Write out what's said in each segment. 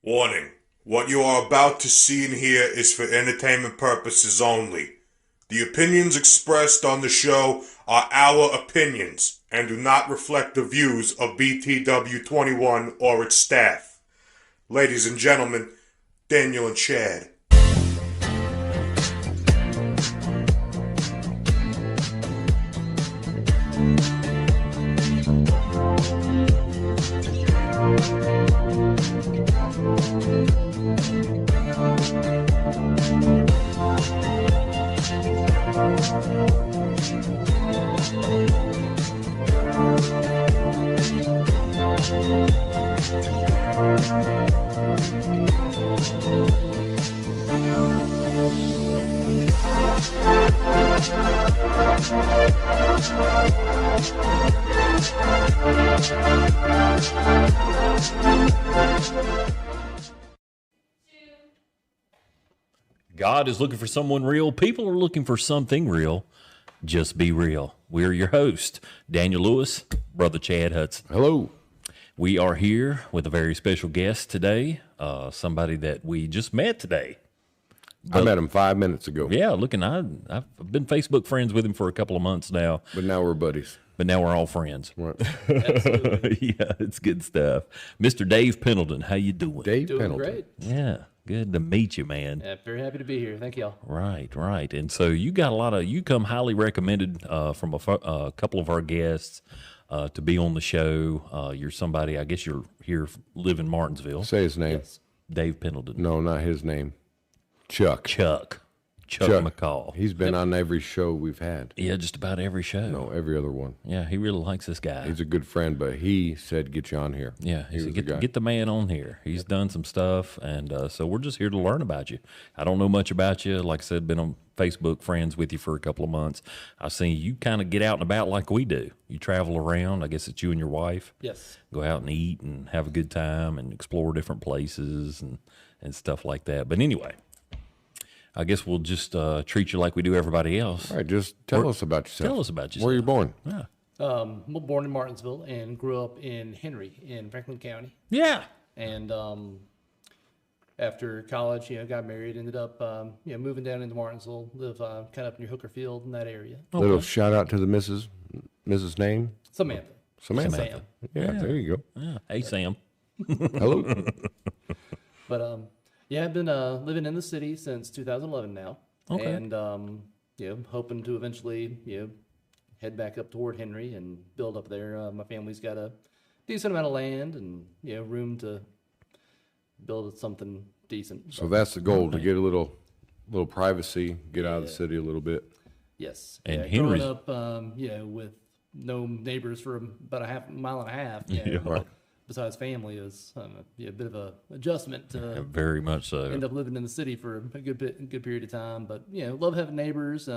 Warning. What you are about to see and hear is for entertainment purposes only. The opinions expressed on the show are our opinions and do not reflect the views of BTW21 or its staff. Ladies and gentlemen, Daniel and Chad. God is looking for someone real. People are looking for something real. Just be real. We're your host, Daniel Lewis, Brother Chad Hudson. Hello. We are here with a very special guest today, somebody that we just met today. I met him 5 minutes ago. Yeah, I've been Facebook friends with him for a couple of months now. But now we're buddies. But now we're all friends. Right. Yeah, it's good stuff. Mr. Dave Pendleton, how you doing? Dave Doing Pendleton. great. Yeah, good to meet you, man. Yeah, very happy to be here. Thank y'all. Right. And so you got you come highly recommended from a couple of our guests to be on the show. You're somebody, I guess you're here, live in Martinsville. Say his name. Yes. Dave Pendleton. No, not his name. Chuck. Chuck McCall. He's been on every show we've had. Yeah, just about every show. No, every other one. Yeah, he really likes this guy. He's a good friend, but he said get you on here. Yeah, he said, was the guy. get the man on here. He's done some stuff, and so we're just here to learn about you. I don't know much about you. Like I said, been on Facebook friends with you for a couple of months. I've seen you kind of get out and about like we do. You travel around. I guess it's you and your wife. Yes. Go out and eat and have a good time and explore different places and stuff like that. But anyway, I guess we'll just treat you like we do everybody else. All right, just tell us about yourself. Tell us about yourself. Where you born? Yeah. I'm born in Martinsville and grew up in Henry in Franklin County. Yeah. And after college, got married, ended up, moving down into Martinsville, live kind of up near Hooker Field in that area. Little shout out to the Mrs. name. Samantha. Samantha. Sam. Yeah, there you go. Yeah. Hey, Sam. Hello. But I've been living in the city since 2011 now. Okay. And hoping to eventually head back up toward Henry and build up there. My family's got a decent amount of land and room to build something decent. So that's the goal, to get a little privacy, get out of the city a little bit. Yes. And growing Henry's- up, with no neighbors for about a mile and a half. Right. Besides family is a bit of a adjustment to Very much so. end up living in the city for a good period of time. But love having neighbors.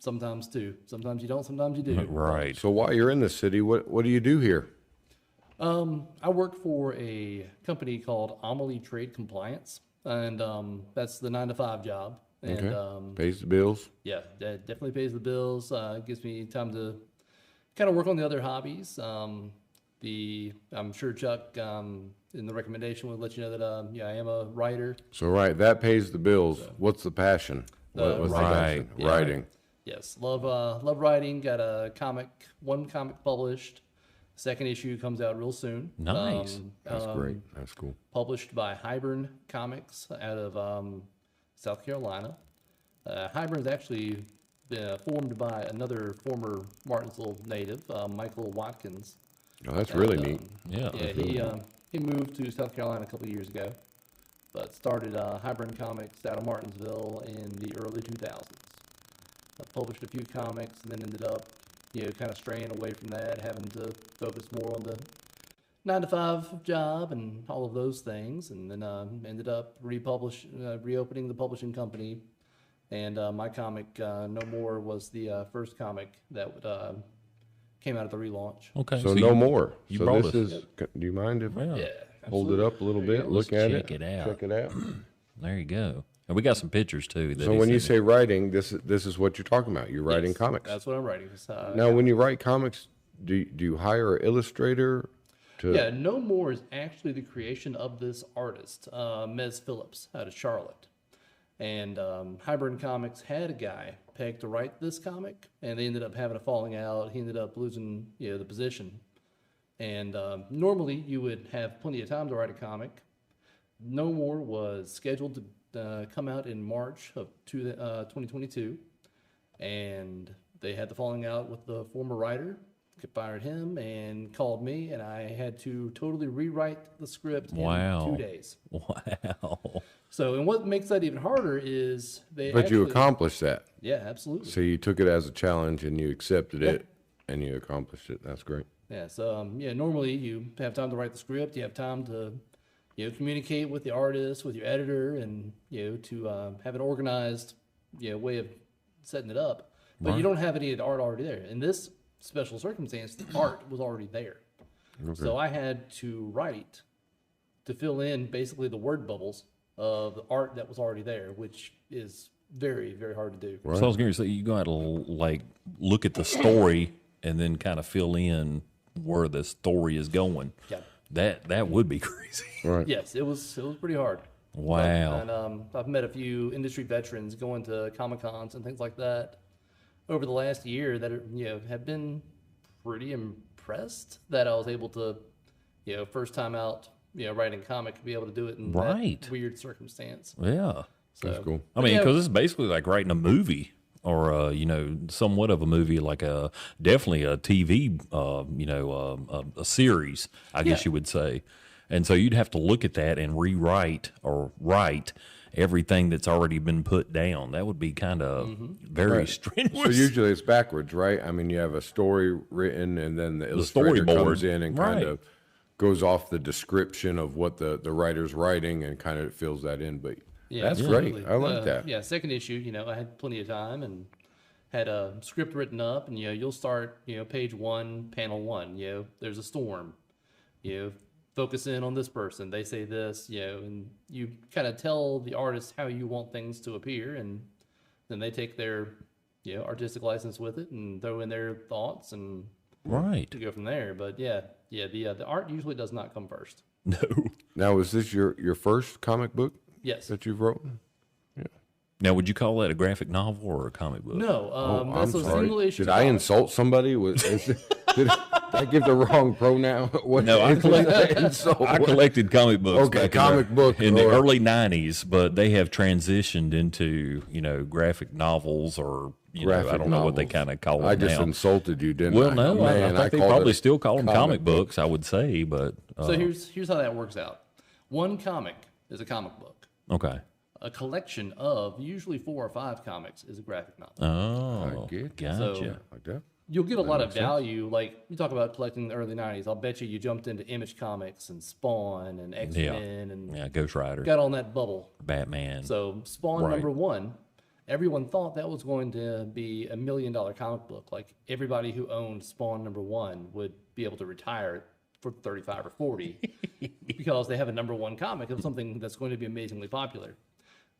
Sometimes too. Sometimes you don't. Sometimes you do. Right. So while you're in the city, what do you do here? I work for a company called Amelie Trade Compliance, and that's the 9 to 5 job. And Okay. Pays the bills. yeah, that definitely pays the bills. Gives me time to kind of work on the other hobbies. I'm sure Chuck in the recommendation would let you know that I am a writer. So right, that pays the bills. What's the passion? What's the writing. passion? Writing. Yes, love writing. Got one comic published. Second issue comes out real soon. Nice. That's great. That's cool. Published by Hybern Comics out of South Carolina. Hybern's actually formed by another former Martinsville native, Michael Watkins. Oh, that's really And, neat. Yeah. He moved to South Carolina a couple of years ago, but started Hybern Comics out of Martinsville in the early 2000s. Published a few comics and then ended up, kind of straying away from that, having to focus more on the 9 to 5 job and all of those things, and then ended up reopening the publishing company. And my comic, No More, was the first comic that came out of the relaunch. Okay. So you- no more. you So brought this us- is. Do you mind if Yeah. Yeah. hold it up a little bit? Let's Look at check it. it out. Check it out. There you go. And we got some pictures too. that So he when you sent me. say writing, this is what you're talking about. You're writing Yes, comics. That's what I'm writing. Now, when you write comics, do you hire an illustrator? Yeah, No More is actually the creation of this artist, Mez Phillips, out of Charlotte. And Hybrid Comics had a guy pegged to write this comic, and they ended up having a falling out. He ended up losing, the position. And normally you would have plenty of time to write a comic. No More was scheduled to come out in March of 2022, and they had the falling out with the former writer. Fired him and called me, and I had to totally rewrite the script in 2 days. Wow. So, and what makes that even harder is they. But you accomplished that. Yeah, absolutely. So you took it as a challenge and you accepted it and you accomplished it. That's great. Yeah. So, normally you have time to write the script. You have time to, communicate with the artist, with your editor, and to have an organized, way of setting it up. But you don't have any of the art already there. In this special circumstance, the art was already there. Okay. So I had to write to fill in basically the word bubbles of the art that was already there, which is very, very hard to do. Right. So I was going to say, you got to like look at the story and then kind of fill in where the story is going. Yeah. That would be crazy. Right. Yes, it was pretty hard. Wow. And I've met a few industry veterans going to Comic-Cons and things like that over the last year that have been pretty impressed that I was able to, first time out, writing comic, be able to do it in that weird circumstance. Yeah. So, that's cool. I mean, because it's basically like writing a movie or, somewhat of a movie, like definitely a TV, a series, I guess you would say. And so you'd have to look at that and rewrite or write everything that's already been put down. That would be kind of very strenuous. So usually it's backwards, right? I mean, you have a story written and then the illustrator comes in and kind of goes off the description of what the writer's writing and kind of fills that in. But that's great. I like that. Yeah, second issue, I had plenty of time and had a script written up, and you'll start, page 1, panel 1, there's a storm, focus in on this person, they say this, and you kind of tell the artist how you want things to appear, and then they take their artistic license with it and throw in their thoughts and to go from there. But the art usually does not come first. No. Now, is this your first comic book? Yes. That you've written? Yeah. Now, would you call that a graphic novel or a comic book? No. I'm that's a sorry. single issue. Did I insult somebody? Did I give the wrong pronoun? No, I collected comic books. Okay, back in the early '90s, but they have transitioned into graphic novels or I don't know what they kind of call them. I just now. insulted you, didn't I? Well, no, Man, I think they probably still call them comic books. I would say, but so here's how that works out. One comic is a comic book. Okay. A collection of usually 4 or 5 comics is a graphic novel. Oh, gotcha. So, like that. You'll get a lot of value. Like you talk about collecting in the early '90s. I'll bet you jumped into Image Comics and Spawn and X-Men and Ghost Rider, got on that bubble. Batman. So Spawn #1, everyone thought that was going to be $1 million comic book. Like everybody who owned Spawn #1 would be able to retire for 35 or 40 because they have a #1 comic of something that's going to be amazingly popular.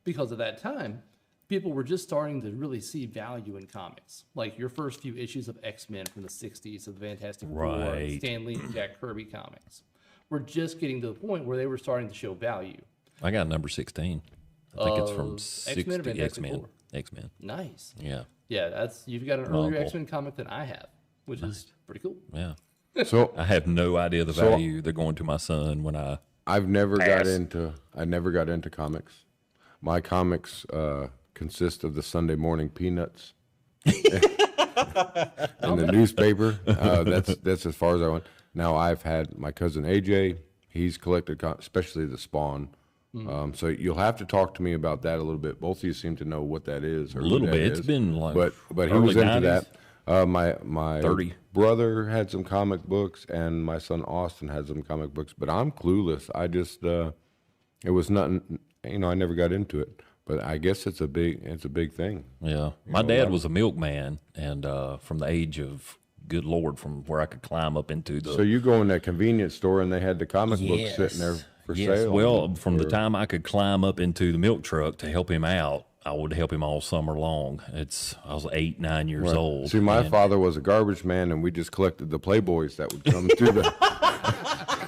Because at that time, people were just starting to really see value in comics. Like your first few issues of X-Men from the 60s, of the Fantastic Four, Stan Lee and Jack Kirby comics, were just getting to the point where they were starting to show value. I got number 16. I think it's from X-Men or Fantastic X-Men. Four? X-Men. Nice. Yeah. Yeah, you've got an earlier X-Men comic than I have, which is pretty cool. Yeah. So I have no idea the value they're going to my son when I never got into comics. My comics consist of the Sunday morning Peanuts and the newspaper. That's as far as I went. Now I've had my cousin AJ. He's collected, especially the Spawn. So you'll have to talk to me about that a little bit. Both of you seem to know what that is. a little bit. It's been like but he was into 90s. that. My 30. brother had some comic books, and my son Austin had some comic books. But I'm clueless. I just it was nothing. I never got into it. But I guess it's a big thing. Yeah. My dad was a milkman, and from the age of, good Lord, from where I could climb up into the... So you go in that convenience store, and they had the comic books sitting there for sale? Well, from the time I could climb up into the milk truck to help him out, I would help him all summer long. I was 8, 9 years old. See, my father was a garbage man, and we just collected the Playboys that would come through the...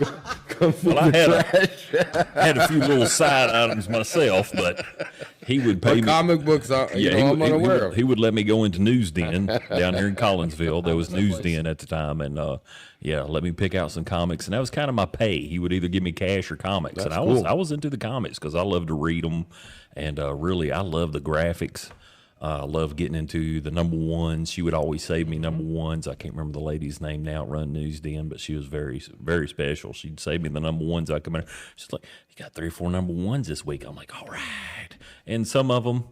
Well, I had a few little side items myself, but he would pay me. Comic books, I'm unaware of. He would let me go into News Den down here in Collinsville. There was News Den at the time, and let me pick out some comics, and that was kind of my pay. He would either give me cash or comics, That's and cool. I was into the comics because I love to read them, and really I love the graphics. I love getting into the number ones. She would always save me number ones. I can't remember the lady's name now, run News Den, but she was very, very special. She'd save me the number ones. I come in, she's like, "You got 3 or 4 number ones this week." I'm like, "All right." And some of them,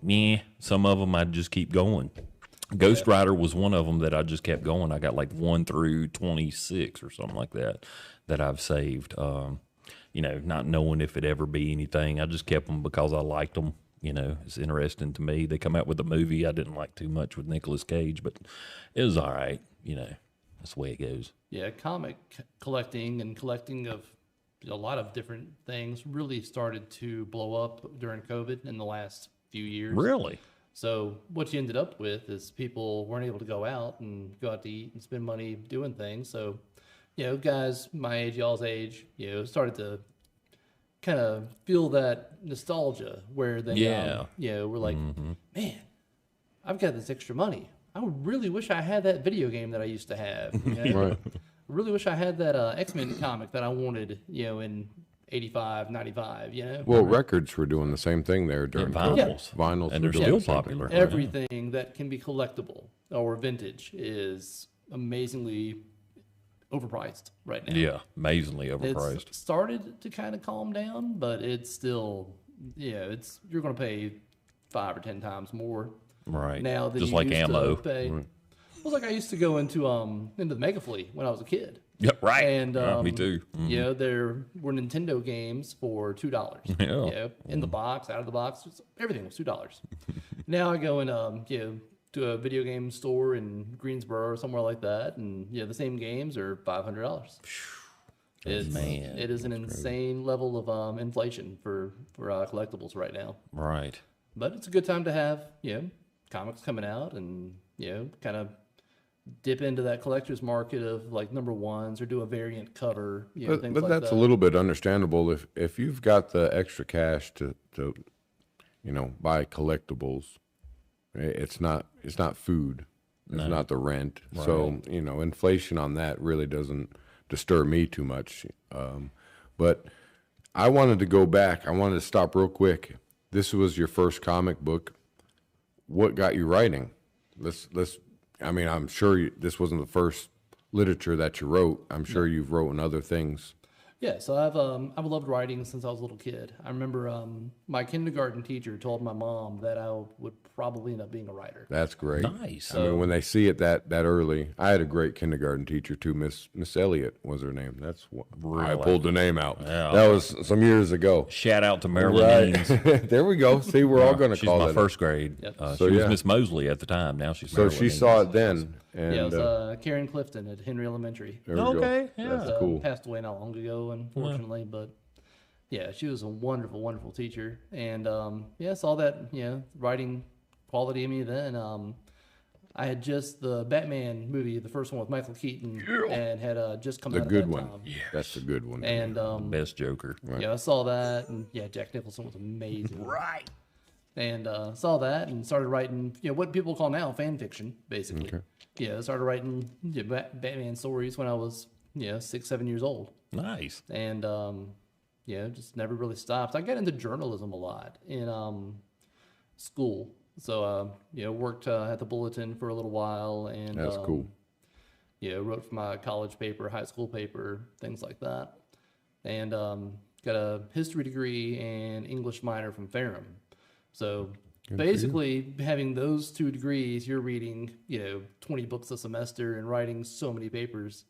some of them I'd just keep going. Ghost Rider was one of them that I just kept going. I got like 1 through 26 or something like that I've saved. Not knowing if it'd ever be anything. I just kept them because I liked them. It's interesting to me. They come out with a movie I didn't like too much with Nicolas Cage, but it was all right. That's the way it goes. Yeah, comic collecting and collecting of a lot of different things really started to blow up during COVID in the last few years. Really? So what you ended up with is people weren't able to go out to eat and spend money doing things. So, guys my age, y'all's age, started to kind of feel that nostalgia where they, we're like, man, I've got this extra money. I really wish I had that video game that I used to have. Right. I really wish I had that X-Men comic that I wanted, in 85, 95, Well, records were doing the same thing there during vinyls. Vinyls, And they're were doing still the same thing. popular. Everything that can be collectible or vintage is amazingly overpriced right now. Yeah, amazingly overpriced. It's started to kind of calm down, but it's still, you're going to pay 5 or 10 times more Right. now than Just you like used ammo. to pay. Well, like I used to go into the Mega Fleet when I was a kid. Yep, right. And me too. there were Nintendo games for $2. Yeah. In the box, out of the box, everything was $2. Now I go in, to a video game store in Greensboro or somewhere like that, and the same games are $500. It is an insane level of inflation for collectibles right now. Right. But it's a good time to have comics coming out and kind of dip into that collector's market of like number ones or do a variant cover. Things But like that's that. a little bit understandable if you've got the extra cash to buy collectibles. It's not food. It's not the rent. Right. So inflation on that really doesn't disturb me too much. But I wanted to go back. I wanted to stop real quick. This was your first comic book. What got you writing? I'm sure this wasn't the first literature that you wrote. I'm sure you've written other things. Yeah, so I've loved writing since I was a little kid. I remember my kindergarten teacher told my mom that I would probably end up being a writer. That's great. Nice. I mean, when they see it that early, I had a great kindergarten teacher too. Miss Elliott was her name. That's what I pulled the name out. Yeah. That was some years ago. Shout out to Marilyn Eanes. There we go. See, we're all going to She's call my it. first grade. Yep. She was Miss Mosley at the time. Now she's So Marilyn she Eanes. saw it then, and Yeah, it was Karen Clifton at Henry Elementary. there we go. Okay, yeah. That's cool. Passed away not long ago, unfortunately, but yeah, she was a wonderful, wonderful teacher, and saw that writing quality in me then. I had just the Batman movie, the first one with Michael Keaton, and had just come The out good at that one. time. That's a good one. And Best Joker. I saw that, and Jack Nicholson was amazing. Right. And saw that and started writing, what people call now fan fiction, basically. Okay. I started writing Batman stories when I was 6, 7 years old. Nice. And just never really stopped. I got into journalism a lot in school. So worked at the Bulletin for a little while, and That's cool. wrote for my college paper, high school paper, things like that, and got a history degree and English minor from Ferrum. So basically, having those 2 degrees, you're reading 20 books a semester and writing so many papers.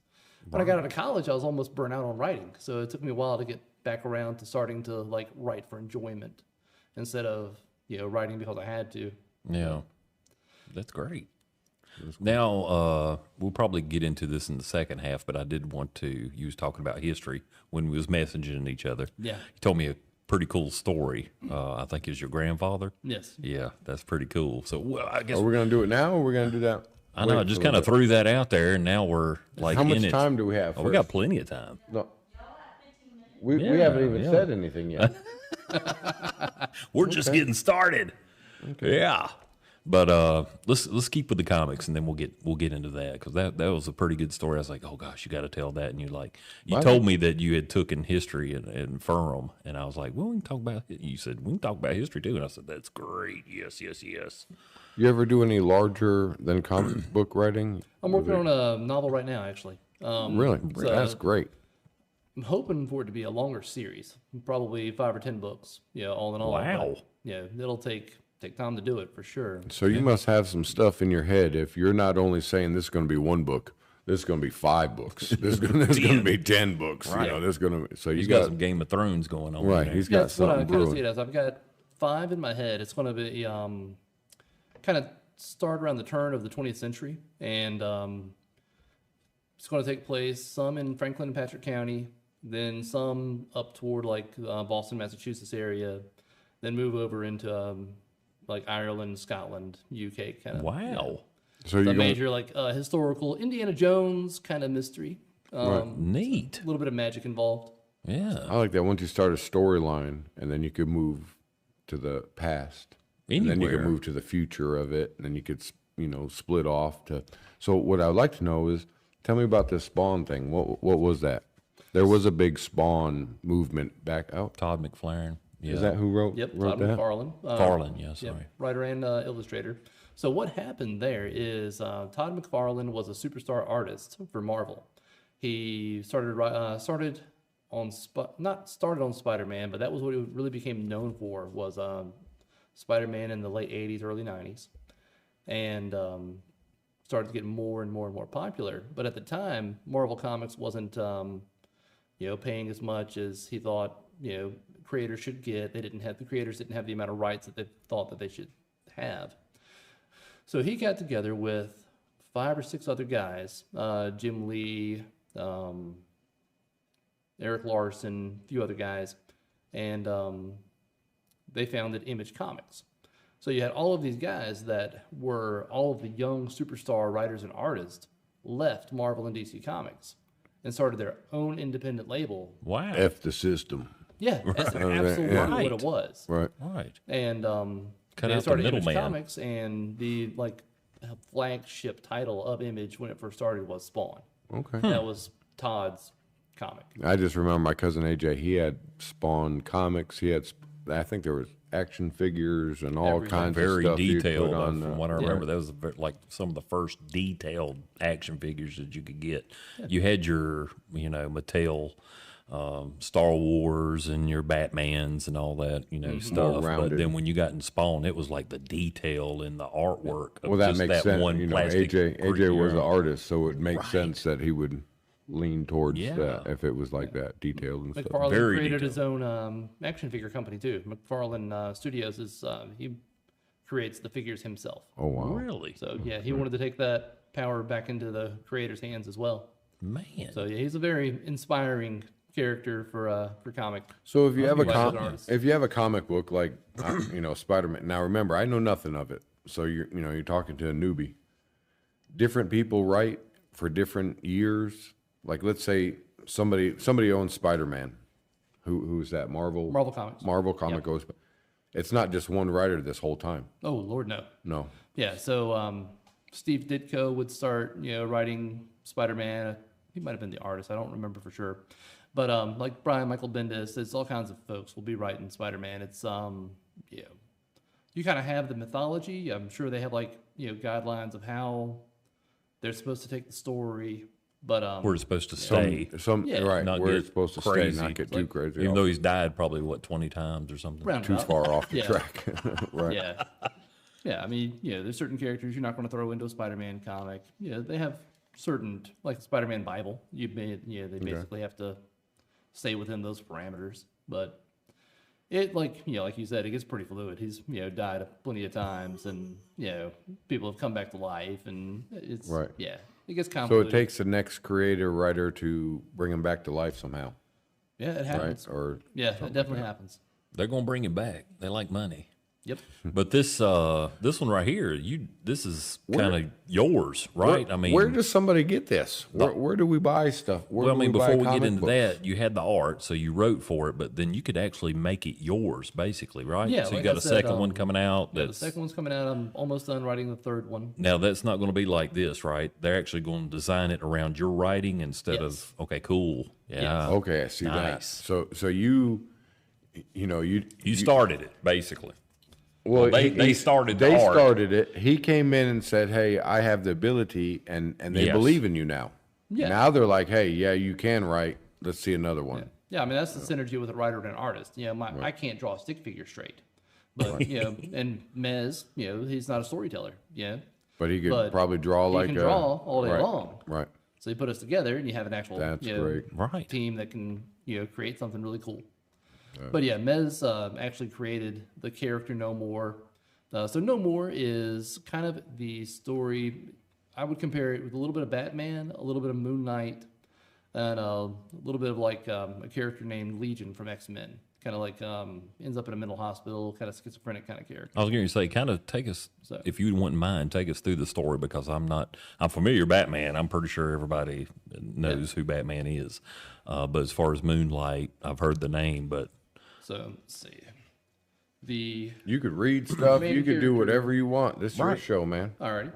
When I got out of college, I was almost burnt out on writing, so it took me a while to get back around to starting to write for enjoyment instead of writing because I had to. Yeah. That's great. Now, we'll probably get into this in the second half, but I did want to, you was talking about history when we was messaging each other. Yeah. You told me a pretty cool story. I think is your grandfather. Yes. Yeah, that's pretty cool. So, well, I guess, Are we going to do it now, or are we going to do that? I know, I Wait just for a kind of little threw that out there, and now we're like How much in it. time do we have? Oh, we got first? plenty of time. No. We Yeah, haven't even yeah. said anything yet. We're just getting started. Yeah. But let's keep with the comics, and then we'll get into that, because that was a pretty good story. I was like, oh gosh, you got to tell that, and you told me that you had taken history in Ferrum, and I was like, well, we can talk about it. You said we can talk about history too, and I said that's great. Yes. You ever do any larger than comic book writing? I'm working on a novel right now, actually. Really? So That's great. I'm hoping for it to be a longer series, probably 5 or 10 books. All in all. Wow. But, it'll take time to do it for sure. So you must have some stuff in your head if you're not only saying this is going to be 1 book, this is going to be 5 books, this is going to be 10 books. Right. This is going to. So He's got some Game of Thrones going on. right. There. He's Yeah, got that's what I something kind of see brewing. it as. I've got 5 in my head. It's going to be kind of start around the turn of the 20th century, and it's going to take place some in Franklin and Patrick County, then some up toward like Boston, Massachusetts area, then move over into like Ireland, Scotland, UK kind of. Wow. So A you major like historical Indiana Jones kind of mystery. Neat. A little bit of magic involved. Yeah. I like that once you start a storyline, and then you could move to the past, and then you could Anywhere. move to the future of it, and then you could split off to. So what I'd like to know is, tell me about this Spawn thing. What was that? There was a big Spawn movement back out. Todd McFarlane. Yeah. Is that who wrote Yep, wrote Todd that? McFarlane. Farlane, yeah, sorry. Yep, writer and illustrator. So what happened there is Todd McFarlane was a superstar artist for Marvel. He started on not started on Spider-Man, but that was what he really became known for, was Spider-Man in the late 80s, early 90s, and started to get more and more and more popular. But at the time, Marvel Comics wasn't paying as much as he thought creators should get. The creators didn't have the amount of rights that they thought that they should have. So he got together with 5 or 6 other guys, Jim Lee, Eric Larson, a few other guys, and they founded Image Comics. So you had all of these guys that were all of the young superstar writers and artists left Marvel and DC Comics and started their own independent label. Wow. F the system. Yeah, that's absolutely what it was. Right. Right. And Cut they out the started Image middleman. Comics, and the flagship title of Image when it first started was Spawn. Okay. That was Todd's comic. I just remember my cousin AJ. He had Spawn comics. He had, I think there was action figures and all Everything. kinds of Very stuff. you'd detailed. put on, From what I remember, that was like some of the first detailed action figures that you could get. You had your, Mattel Star Wars and your Batmans and all that, stuff. But rounded. then when you got in Spawn, it was like the detail in the artwork. Of Well, that just makes that sense. one plastic AJ was an creature. artist, so it makes sense that he would lean towards Yeah. that if it was like that, detailed and stuff. McFarlane Very created his own action figure company too. McFarlane Studios is he creates the figures himself. Oh wow! Really? So yeah, he wanted to take that power back into the creator's hands as well. Man. So yeah, he's a very inspiring character for comic. So if you have a Like an artist. if you have a comic book like Spider-Man. Now remember, I know nothing of it, so you're talking to a newbie. Different people write for different years. Like let's say somebody owns Spider-Man. Who's that? Marvel Comics. Marvel comic Yep. goes. It's not just one writer this whole time. Oh Lord, no. No. Yeah, so Steve Ditko would start, writing Spider-Man. He might have been the artist. I don't remember for sure. But like Brian Michael Bendis, there's all kinds of folks will be writing Spider-Man. It's you kind of have the mythology. I'm sure they have guidelines of how they're supposed to take the story. But Where it's supposed to stay. Yeah. Right, Not where get it's supposed to crazy. stay, not get too crazy. Even though he's died probably, 20 times or something. too roundabout. far off the Yeah. track. Right. Yeah. Yeah, I mean, there's certain characters you're not going to throw into a Spider-Man comic. They have certain, like the Spider-Man Bible. They basically have to stay within those parameters. But it, like you said, it gets pretty fluid. He's, died plenty of times, and, people have come back to life, and it's, Right. yeah, it gets So convoluted. it takes the next creator writer to bring him back to life somehow, Yeah, it right? happens. Or Yeah, it definitely happens. They're going to bring him back. They like money. Yep. But this one right here, this is kind of yours, right? I mean, where does somebody get this? Where do we buy stuff? Well, I mean, before we get into that, you had the art, so you wrote for it, but then you could actually make it yours, basically, right? Yeah, So you like got I a said, second one coming out. Yeah, the second one's coming out. I'm almost done writing the third one. Now, that's not going to be like this, right? They're actually going to design it around your writing instead of, okay, cool. Yeah. Okay, I see that. Nice. So you started it, basically. Well, they started the They art. started it. He came in and said, "Hey, I have the ability," and they Yes. believe in you now. Yeah. Now they're like, "Hey, yeah, you can write. Let's see another one." Yeah, I mean, that's the synergy with a writer and an artist. You know, I can't draw a stick figure straight. But, you know, and Mez, you know, he's not a storyteller, you know. But he could probably draw he can draw all day long. Right. So you put us together and you have an actual That's you know, great. Right. team that can, you know, create something really cool. But yeah, Mez actually created the character No More. So No More is kind of the story, I would compare it with a little bit of Batman, a little bit of Moon Knight, and a little bit of like a character named Legion from X-Men. Kind of like ends up in a mental hospital, kind of schizophrenic kind of character. I was going to say, kind of take us, if you wouldn't mind, take us through the story, because I'm familiar with Batman. I'm pretty sure everybody knows who Batman is. But as far as Moonlight, I've heard the name, but. So let's see. You could read stuff. main You could do character- whatever you want. This is your show, man. Alrighty.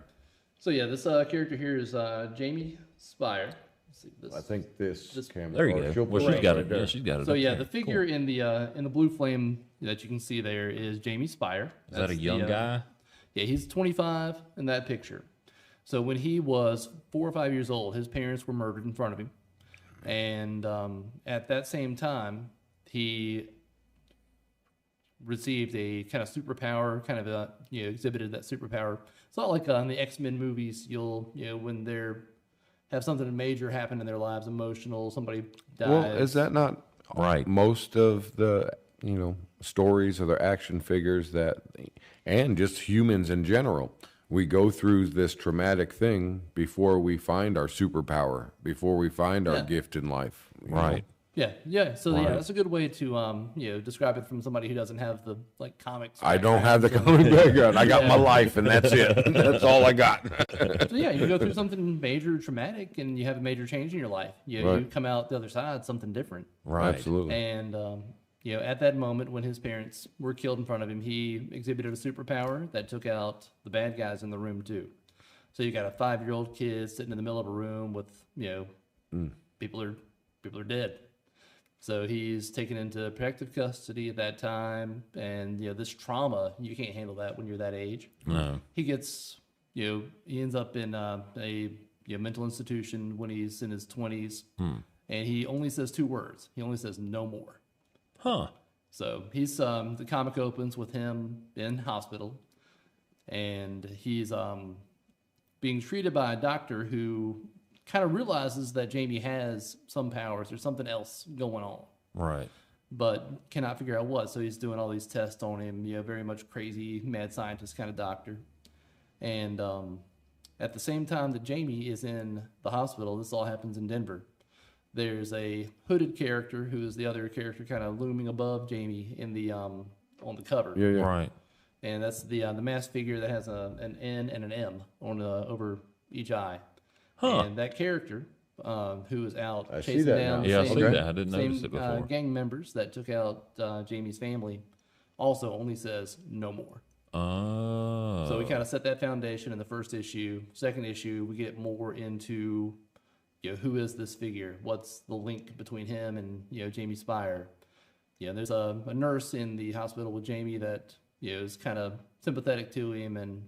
So yeah, this character here is Jamie Spire. Let's see this. I think this camera. There you go. Well, she's got it. Yeah, she's got it. So up yeah, there. the figure in the blue flame that you can see there is Jamie Spire. Is that a That's young guy? Yeah, he's 25 in that picture. So when he was 4 or 5 years old, his parents were murdered in front of him, and at that same time, he received a kind of superpower, kind of exhibited that superpower. It's not like in the X-Men movies, when they're have something major happen in their lives, emotional, somebody dies. Well, is that not Right. most of the stories or the action figures that, and just humans in general, we go through this traumatic thing before we find our superpower, before we find our gift in life. you know? Right. Yeah. So yeah, that's a good way to describe it from somebody who doesn't have the comics. I don't have the comic background. I got my life, and that's it. That's all I got. So yeah, you go through something major, traumatic, and you have a major change in your life. You come out the other side something different. Right. Absolutely. And at that moment when his parents were killed in front of him, he exhibited a superpower that took out the bad guys in the room too. So you got a 5-year-old kid sitting in the middle of a room with people are dead. So he's taken into protective custody at that time, and this trauma, you can't handle that when you're that age. No. He gets he ends up in a mental institution when he's in his 20s, and he only says 2 words. He only says no more. Huh. So he's the comic opens with him in hospital, and he's being treated by a doctor who kind of realizes that Jamie has some powers or something else going on, Right. but cannot figure out what. So he's doing all these tests on him, very much crazy mad scientist kind of doctor. And at the same time that Jamie is in the hospital, this all happens in Denver. There's a hooded character who is the other character kind of looming above Jamie in the on the cover. Yeah. Right. And that's the masked figure that has an N and an M on over each eye. Huh. And that character who is out I see chasing that down now. the Yeah, I same, see that. I didn't same, notice it before. gang members that took out Jamie's family also only says no more. Oh. So we kind of set that foundation in the first issue. Second issue, we get more into who is this figure? What's the link between him and Jamie Spire? There's a nurse in the hospital with Jamie that is kind of sympathetic to him and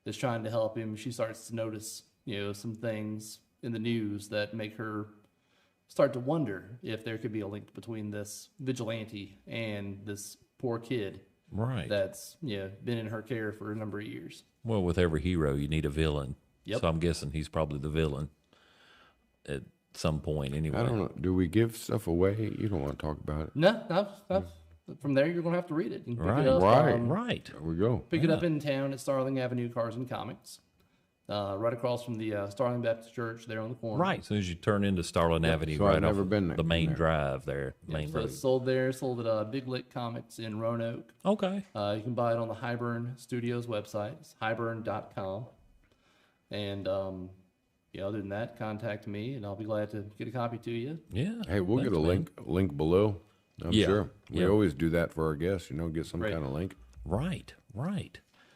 is trying to help him. She starts to notice some things in the news that make her start to wonder if there could be a link between this vigilante and this poor kid Right. that's been in her care for a number of years. Well, with every hero, you need a villain. Yep. So I'm guessing he's probably the villain at some point anyway. I don't know. Do we give stuff away? You don't want to talk about it. No. From there, you're going to have to read it. You can pick Right. it up, Right. Right. There we go. Pick it up in town at Starling Avenue Cars and Comics. right across from the Starling Baptist Church there on the corner. Right, as soon as you turn into Starlin Avenue, So right I've never off been the main there. drive there, main So road. it's sold there, sold at Big Lick Comics in Roanoke. Okay. You can buy it on the Highburn Studios website. It's highburn.com. And other than that, contact me, and I'll be glad to get a copy to you. Yeah. Hey, we'll thanks, get a man. link below. I'm Yeah, sure. We yeah. always do that for our guests, get some Right. kind of link. Right.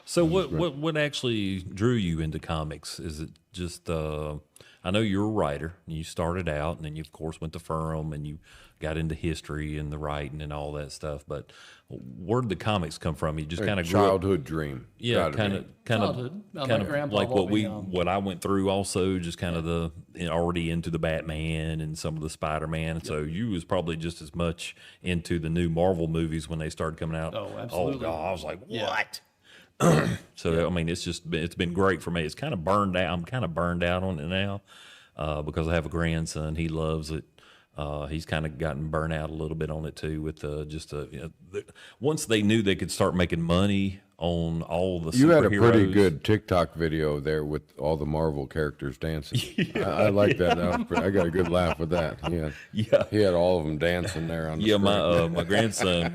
So what actually drew you into comics? Is it just I know you're a writer. And you started out, and then you of course went to Ferrum, and you got into history and the writing and all that stuff. But where did the comics come from? You just kind of grew up. Childhood dream. Yeah, Gotta kind be. of Childhood. My kind of grandpa like bought me, what I went through. Also, just kind of already into the Batman and some of the Spider-Man. So you was probably just as much into the new Marvel movies when they started coming out. Oh, absolutely. Oh, God, I was like, Yeah. what? So I mean, it's been great for me. It's kind of burned out. I'm kind of burned out on it now because I have a grandson. He loves it. He's kind of gotten burnt out a little bit on it too. With once they knew they could start making money on all the You had a superheroes. pretty good TikTok video there with all the Marvel characters dancing. I like that. I got a good laugh with that. Yeah. He had all of them dancing there on the Yeah, screen. my grandson,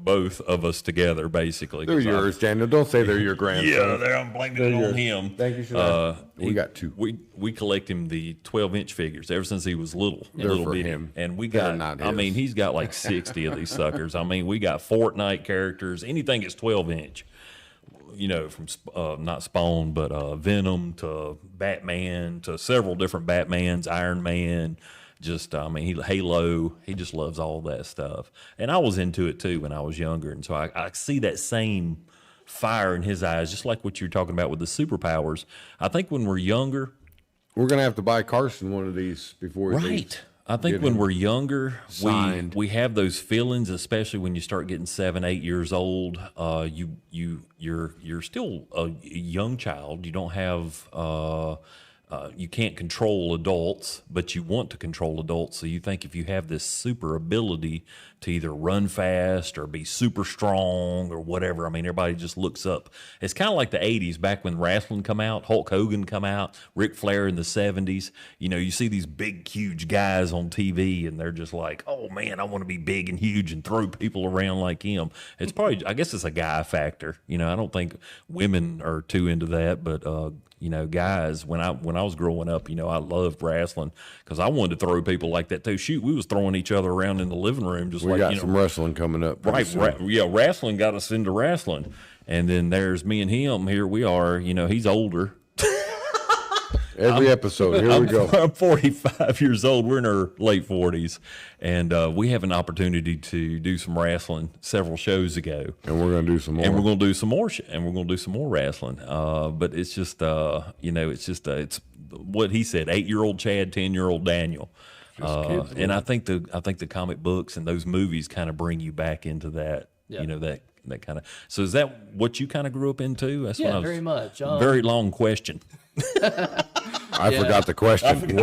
both of us together, basically. They're 'cause yours, Daniel. Don't say they're your grandson. I'm blaming it on him. Thank you, sir. We got two. We collect him the 12-inch figures ever since he was little for bitty. him. And we They're got, not I mean, his. he's got like 60 of these suckers. I mean, we got Fortnite characters, anything that's 12-inch. From not Spawn, but Venom to Batman to several different Batmans, Iron Man. Halo. He just loves all that stuff. And I was into it too when I was younger. And so I see that same fire in his eyes, just like what you're talking about with the superpowers. I think when we're younger, We're going to have to buy Carson one of these before he leaves. right. I think Get when him we're younger, signed. we have those feelings, especially when you start getting 7, 8 years old. You're still a young child. You don't have you can't control adults, but you want to control adults. So you think if you have this super ability to either run fast or be super strong or whatever. I mean, everybody just looks up. It's kind of like the 80s, back when wrestling come out, Hulk Hogan come out, Ric Flair in the 70s. You see these big, huge guys on TV, and they're just like, oh, man, I want to be big and huge and throw people around like him. It's probably, I guess it's a guy factor. I don't think women are too into that, but guys, when I was growing up, I loved wrestling because I wanted to throw people like that too. Shoot, we was throwing each other around in the living room just We like, got some wrestling coming up. pretty right. soon. Wrestling got us into wrestling. And then there's me and him. Here we are. He's older. Every episode, here we go. I'm 45 years old. We're in our late 40s. And we have an opportunity to do some wrestling several shows ago. And we're going to do some more. And we're going to do some more, and we're going to do some more wrestling. But it's just, it's what he said: 8-year-old Chad, 10-year-old Daniel. And I think the comic books and those movies kind of bring you back into that. Yeah. That kind of. So is that what you kind of grew up into? That's Yeah, very much. Very long question. I forgot the question.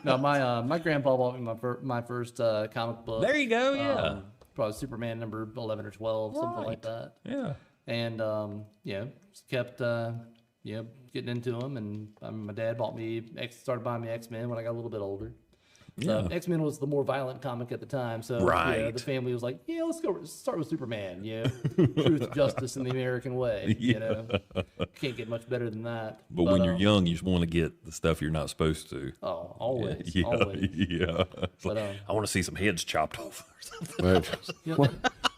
No, my grandpa bought me my first comic book. There you go. Yeah. Probably Superman number 11 or 12, something like that. Yeah. And just kept getting into them. And my dad started buying me X-Men when I got a little bit older. So Yeah. X-Men was the more violent comic at the time. So Right. the family was like, yeah, let's start with Superman. Truth, justice, and the American way. Can't get much better than that. But when you're young, you just want to get the stuff you're not supposed to. Oh, always, Yeah. always. Yeah. It's But, like, I want to see some heads chopped off or something. Well,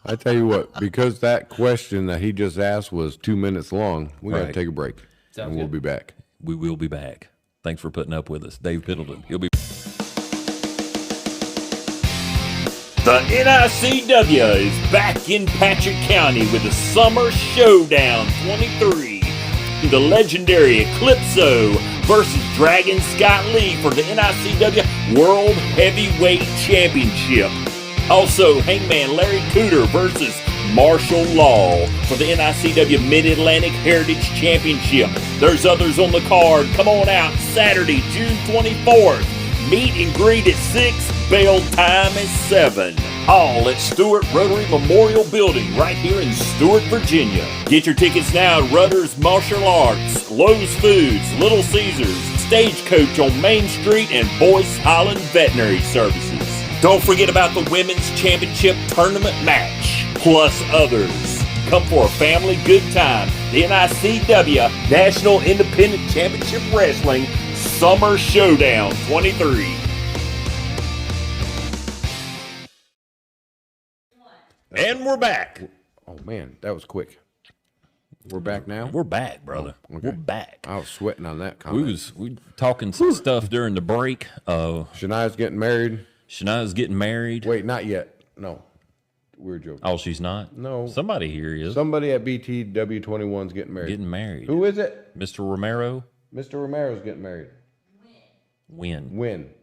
I tell you what, because that question that he just asked was 2 minutes long, we got to Right. take a break. Sounds and we'll good. be back. We will be back. Thanks for putting up with us. Dave Pendleton. He'll be. The NICW is back in Patrick County with the Summer Showdown 23. The legendary Eclipso versus Dragon Scott Lee for the NICW World Heavyweight Championship. Also, Hangman Larry Cooter versus Martial Law for the NICW Mid-Atlantic Heritage Championship. There's others on the card. Come on out Saturday, June 24th. Meet and greet at 6, bail time is 7. all at Stewart Rotary Memorial Building right here in Stewart, Virginia. Get your tickets now at Rutter's Martial Arts, Lowe's Foods, Little Caesars, Stagecoach on Main Street, and Boyce Highland Veterinary Services. Don't forget about the Women's Championship Tournament match, plus others. Come for a family good time. The NICW National Independent Championship Wrestling Summer Showdown 23. And we're back. Oh, man, that was quick. We're back now? We're back, brother. Oh, okay. We're back. I was sweating on that comment. We talking some stuff during the break. Shania's getting married. Shania's getting married. Wait, not yet. No. We're joking. Oh, she's not? No. Somebody here is. Somebody at BTW21's getting married. Getting married. Who is it? Mr. Romero? Mr. Romero's getting married. When?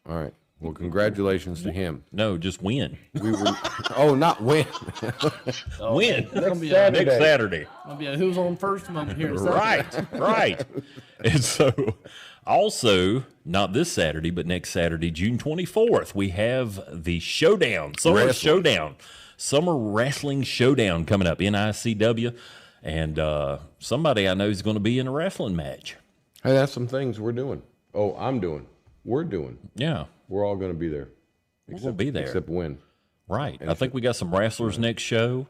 All right. Well, congratulations to him. No, just when. We were. Oh, not when. When? Next Next Saturday. I'll be a who's on first moment here. Right. And so, also, not this Saturday, but next Saturday, June 24th, we have the Showdown, Summer Showdown, Summer Wrestling Showdown coming up, NICW. And somebody I know is going to be in a wrestling match. Hey, that's some things we're doing. Oh, I'm doing. We're doing. Yeah. We're all going to be there. We'll be there. Except when. Right. I think we got some wrestlers next show.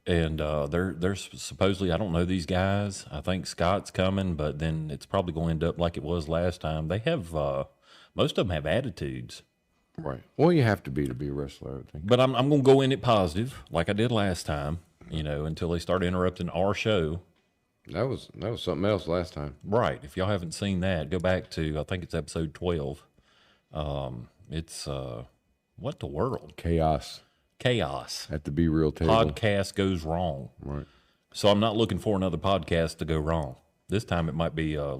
And they're supposedly, I don't know these guys. I think Scott's coming, but then it's probably going to end up like it was last time. They have, most of them have attitudes. Right. Well, you have to be a wrestler, I think. But I'm going to go in it positive, like I did last time, until they start interrupting our show. That was something else last time. Right. If y'all haven't seen that, go back to, I think it's episode 12. It's, what the world? Chaos. At the Be Real table. Podcast goes wrong. Right. So I'm not looking for another podcast to go wrong. This time it might be I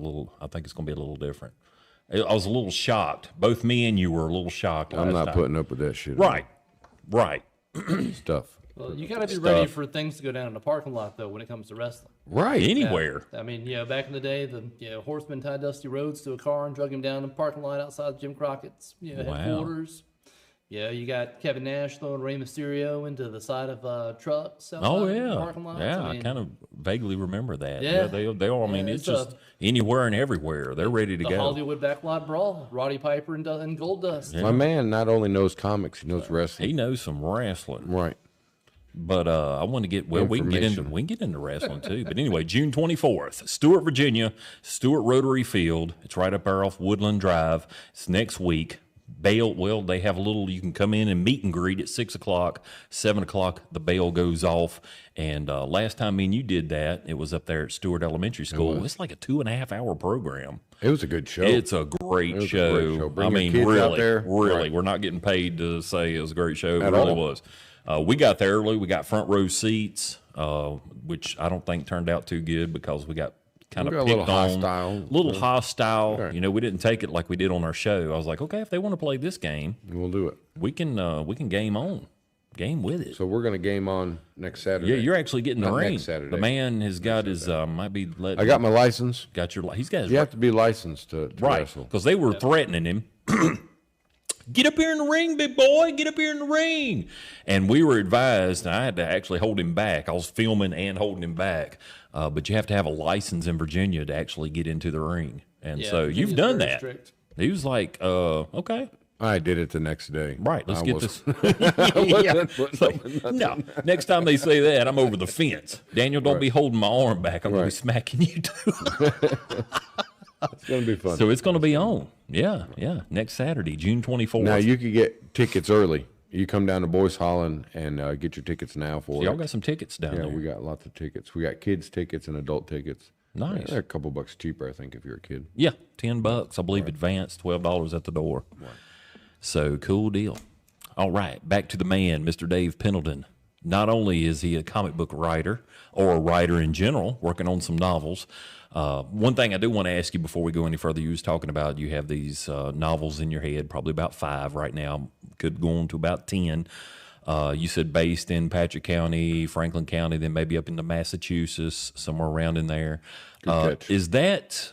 think it's going to be a little different. I was a little shocked. Both me and you were a little shocked last I'm not time. putting up with that shit. Right. Stuff. Well, you got to be ready for things to go down in the parking lot, though, when it comes to wrestling. Right. Anywhere. I mean, back in the day, the horsemen tied Dusty Rhodes to a car and drug him down the parking lot outside Jim Crockett's headquarters. Yeah, you got Kevin Nash throwing Rey Mysterio into the side of trucks outside the parking lot. Yeah, I kind of vaguely remember that. Yeah. They are. I mean, it's just anywhere and everywhere. They're ready to the go. Hollywood Backlot Brawl, Roddy Piper and Goldust. Yeah. My man not only knows comics, he knows wrestling. He knows some wrestling. Right. But I want to get we can get into wrestling too. But anyway, June 24th, Stewart, Virginia, Stewart Rotary Field. It's right up there off Woodland Drive. It's next week. Bail, they have a little, you can come in and meet and greet at 6 o'clock, 7 o'clock, the bell goes off. And last time me and you did that, it was up there at Stewart Elementary School. It's like a 2.5 hour program. It was a good show. It's a great show. I mean, really, right. We're not getting paid to say it was a great show. It really was. We got there early. We got front row seats, which I don't think turned out too good because we got kind of picked on. A little hostile. Right. We didn't take it like we did on our show. I was like, okay, if they want to play this game, we'll do it. We can game on. Game with it. So we're going to game on next Saturday. Yeah, you're actually getting the ring. Next Saturday. The man has got his, might be letting. I got my license. He's got his. You have to be licensed to wrestle. Because they were threatening him. Get up here in the ring, big boy. Get up here in the ring. And we were advised, and I had to actually hold him back. I was filming and holding him back. But you have to have a license in Virginia to actually get into the ring. And so you've done that. Strict. He was like, okay. I did it the next day. Right, let's get this. No, next time they say that, I'm over the fence. Daniel, don't be holding my arm back. I'm going to be smacking you too. It's going to be fun. So it's going to be on. Yeah. Next Saturday, June 24th. Now, you could get tickets early. You come down to Boyce Highland and get your tickets now for it. Y'all got some tickets down there. Yeah, we got lots of tickets. We got kids' tickets and adult tickets. Nice. They're a couple bucks cheaper, I think, if you're a kid. Yeah, $10, I believe, advance, $12 at the door. Right. So, cool deal. All right, back to the man, Mr. Dave Pendleton. Not only is he a comic book writer, or a writer in general, working on some novels. One thing I do want to ask you before we go any further, you was talking about you have these novels in your head, probably about 5 right now, could go on to about 10. You said based in Patrick County, Franklin County, then maybe up into Massachusetts, somewhere around in there. Is that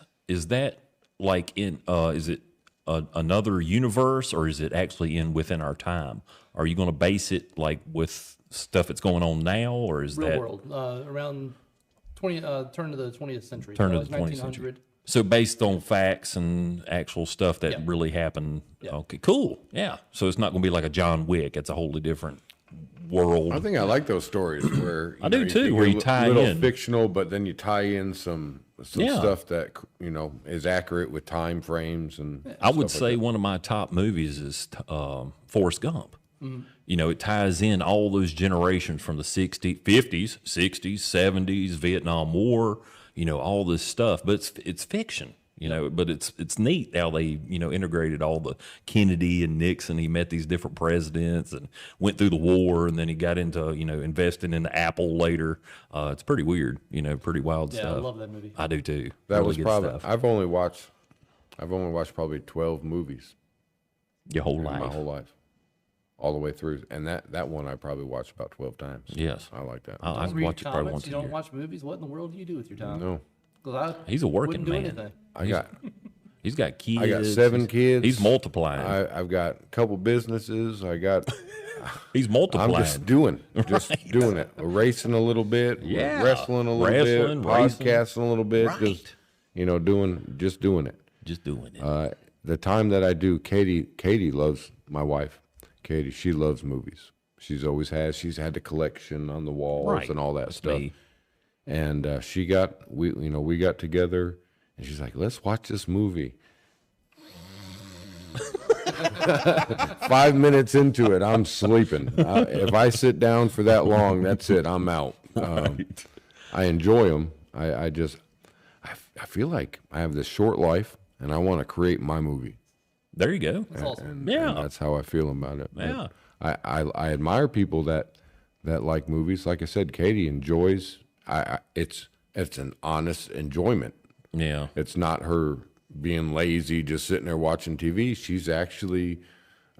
like in, is it another universe, or is it actually within our time? Are you going to base it like with stuff that's going on now, or is Real that world, around turn of the 20th century. turn so of the 20th century? 1900. So based on facts and actual stuff that Yeah. really happened. Yeah. Okay, cool. Yeah. So it's not going to be like a John Wick. It's a wholly different world. I think I like those stories where I do too, can where get you tie little in. fictional, but then you tie in some Yeah. stuff that is accurate with time frames and. I would stuff say like one of my top movies is Forrest Gump. Mm-hmm. It ties in all those generations from the 50s, 60s, 70s, Vietnam War, all this stuff. But it's fiction, but it's neat how they, integrated all the Kennedy and Nixon. He met these different presidents and went through the war, and then he got into, investing in Apple later. It's pretty weird, pretty wild Yeah, stuff. I love that movie. I do too. That Really was good probably. stuff. I've only watched probably 12 movies Your whole in life. my whole life, all the way through. And that one I probably watched about 12 times. Yes. I like that. I Read watch it probably comics, once a you don't year. watch movies. What in the world do you do with your time? No, 'Cause He's a working wouldn't do man. anything. He's got kids. I got 7 kids. He's multiplying. I've got a couple businesses. He's I'm multiplying. just doing it. Racing a little bit, Yeah. wrestling a little Wrestling, bit, racing. podcasting a little bit, Right. just doing it. Just doing it. The time that I do, Katie loves my wife. Katie, she loves movies. She's always has. She's had the collection on the walls Right. and all that That's stuff. me. And we got together, and she's like, "Let's watch this movie." 5 minutes into it, I'm sleeping. If I sit down for that long, that's it. I'm out. I enjoy them. I feel like I have this short life, and I want to create my movie. There you go. That's awesome. Yeah. And that's how I feel about it. But Yeah. I admire people that like movies. Like I said, Katie enjoys. It's an honest enjoyment. Yeah. It's not her being lazy, just sitting there watching TV. She's actually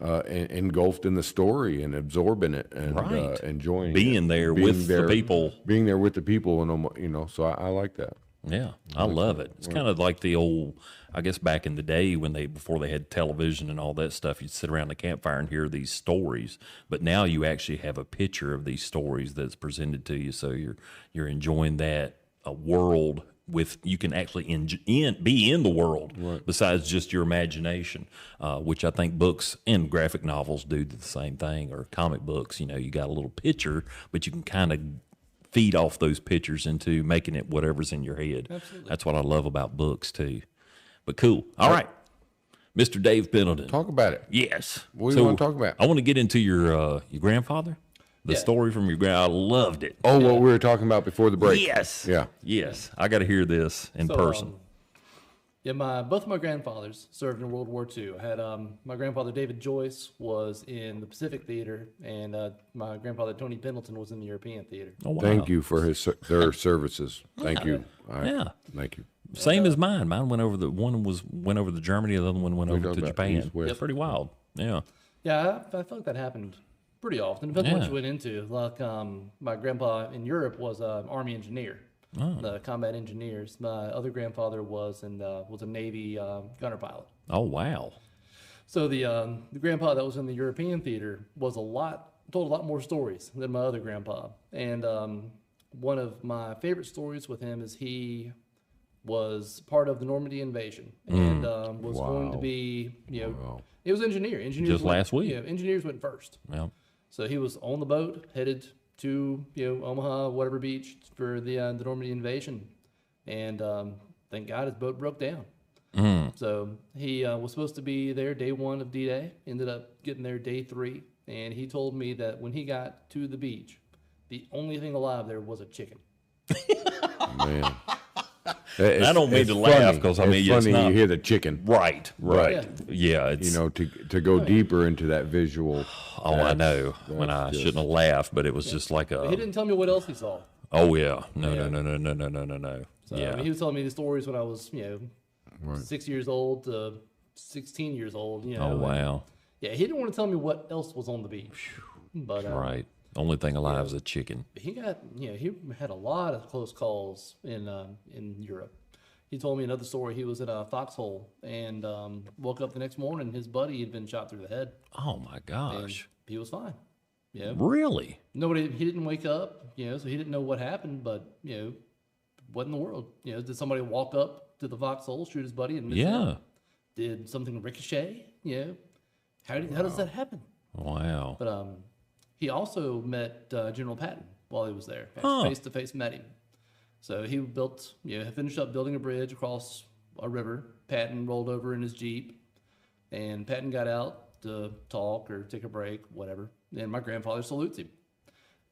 engulfed in the story and absorbing it and Right. enjoying Being it. there with the people. Being there with the people, and so I like that. Yeah, I love it. It's kind of like the old, I guess back in the day before they had television and all that stuff, you'd sit around the campfire and hear these stories. But now you actually have a picture of these stories that's presented to you, so you're enjoying that world you can actually be in the world besides just your imagination, which I think books and graphic novels do the same thing, or comic books. You got a little picture, but you can kind of feed off those pictures into making it whatever's in your head. Absolutely. That's what I love about books too. But cool. All right, Mr. Dave Pendleton. Talk about it. Yes. What do you want to talk about? I want to get into your grandfather. The Yeah. story from your grandfather. I loved it. Oh, what we were talking about before the break. Yes. Yeah. Yes. I got to hear this in person. Both of my grandfathers served in World War II. I had my grandfather David Joyce was in the Pacific Theater, and my grandfather Tony Pendleton was in the European Theater. Oh, wow. Thank you for their services. Thank you. Yeah. Thank you. Same as mine. Mine went over went over to Germany. The other one went over talking to about Japan. east, west. It's pretty wild. Yeah. Yeah, I felt like that happened pretty often. Depends on what Yeah. you went into. Like my grandpa in Europe was an Army engineer, the combat engineers. My other grandfather was a Navy gunner pilot. Oh, wow. So the grandpa that was in the European theater told a lot more stories than my other grandpa. And one of my favorite stories with him is he was part of the Normandy invasion and was going to Wow. be, Wow. it was engineer. Engineers Just last week. engineers went first. Yeah. So he was on the boat headed to Omaha, whatever beach for the Normandy invasion, and thank God his boat broke down. So he was supposed to be there day 1 of D-Day, ended up getting there day 3, and he told me that when he got to the beach, the only thing alive there was a chicken. Man. I don't mean to laugh because, I mean, it's it's funny not. you hear the chicken. Right. Yeah. It's, To go deeper into that visual. I know when I just- shouldn't have laughed, but it was just like He a, didn't tell me what else he saw. oh, yeah. No. So, Yeah. I mean, he was telling me the stories when I was 6 years old to 16 years old. Oh, wow. Yeah, he didn't want to tell me what else was on the beach. But Right. Only thing alive is a chicken. he got he had a lot of close calls in Europe. he told me another story. He was in a foxhole and woke up the next morning. His buddy had been shot through the head. Oh my And gosh. he was fine. Yeah. Really? He didn't wake up, so he didn't know what happened, but, what in the world? Did somebody walk up to the foxhole, shoot his buddy, and miss him? Yeah. Did something ricochet? How does that happen? Wow. But he also met General Patton while he was there. Huh. Face to face met him. So he built, finished up building a bridge across a river. Patton rolled over in his Jeep, and Patton got out to talk or take a break, whatever. And my grandfather salutes him.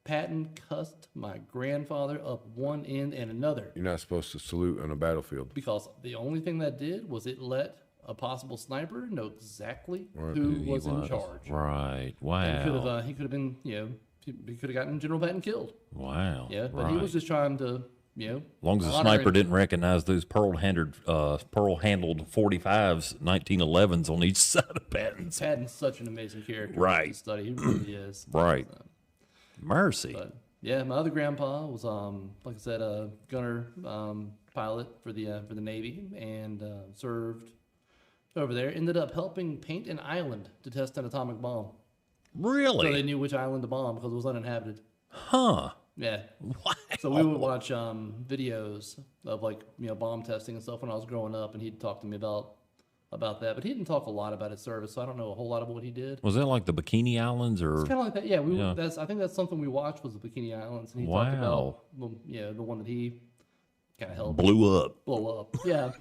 Patton cussed my grandfather up one end and another You're not supposed to salute on a battlefield. because the only thing that did was it let a possible sniper know exactly Right. who He was in charge. Right. And he Wow. could have been, he could have gotten General Patton killed. Wow. Yeah, but right. he was just trying to, As long as the honor sniper him. didn't recognize those pearl-handled 45s, 1911s on each side of Patton's. Patton's such an amazing character. Right. To study, he really is. Right. Mercy. But yeah, my other grandpa was, like I said, a gunner pilot for the Navy and served over there. Ended up helping paint an island to test an atomic bomb. So Really? they knew which island to bomb because it was uninhabited. Huh. Yeah. Wow. So we would watch videos of bomb testing and stuff when I was growing up, and he'd talk to me about that. But he didn't talk a lot about his service, so I don't know a whole lot of what he did. Was that like the Bikini Islands or? It's kind of like that. Yeah, Yeah. I think that's something we watched was the Bikini Islands, and he Wow. talked about the one that he kind of helped Blew up. blow up. Yeah.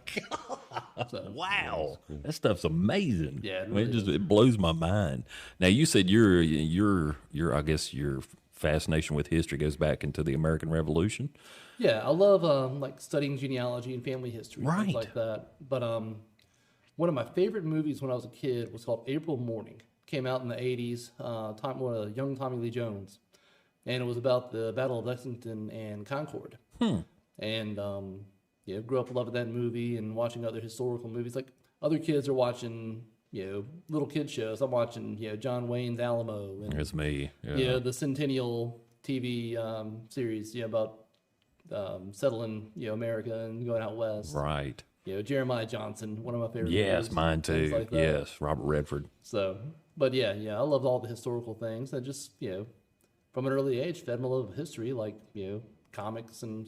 So, Wow, that stuff's amazing. Yeah, it I mean, really it blows my mind. Now you said your I guess your fascination with history goes back into the American Revolution. yeah, I love studying genealogy and family history, Right. things like that. But one of my favorite movies when I was a kid was called April Morning. Came out in the '80s. Young Tommy Lee Jones, and it was about the Battle of Lexington and Concord. And grew up loving that movie and watching other historical movies. Like other kids are watching, little kid shows. I'm watching, John Wayne's Alamo and It's me. Yeah. the Centennial TV series, about settling, America and going out west. Right. Jeremiah Johnson, one of my favorite. Yes, movies, mine things too. like that. Yes, Robert Redford. So, but yeah, I loved all the historical things. I just, from an early age, fed my love of history, like, comics and,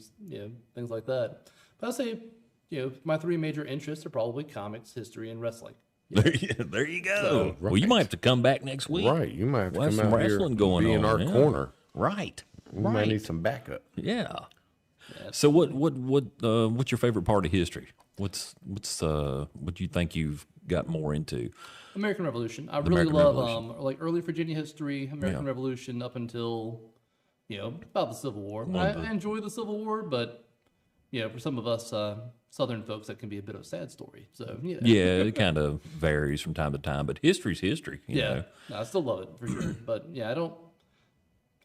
things like that. But I'd say, my three major interests are probably comics, history, and wrestling. There you go. Well, you might have to come back next week. Right. You might have to We'll have come some out here wrestling and going be on in our yeah. corner. Right. We might need some backup. Yeah. So what's your favorite part of history? What you think you've got more into? American Revolution. I really American love Revolution. like early Virginia history, American Revolution up until about the Civil War. I enjoy the Civil War, but for some of us Southern folks, that can be a bit of a sad story. So Yeah, it kind of varies from time to time, but history's history. You know? No, I still love it for sure. But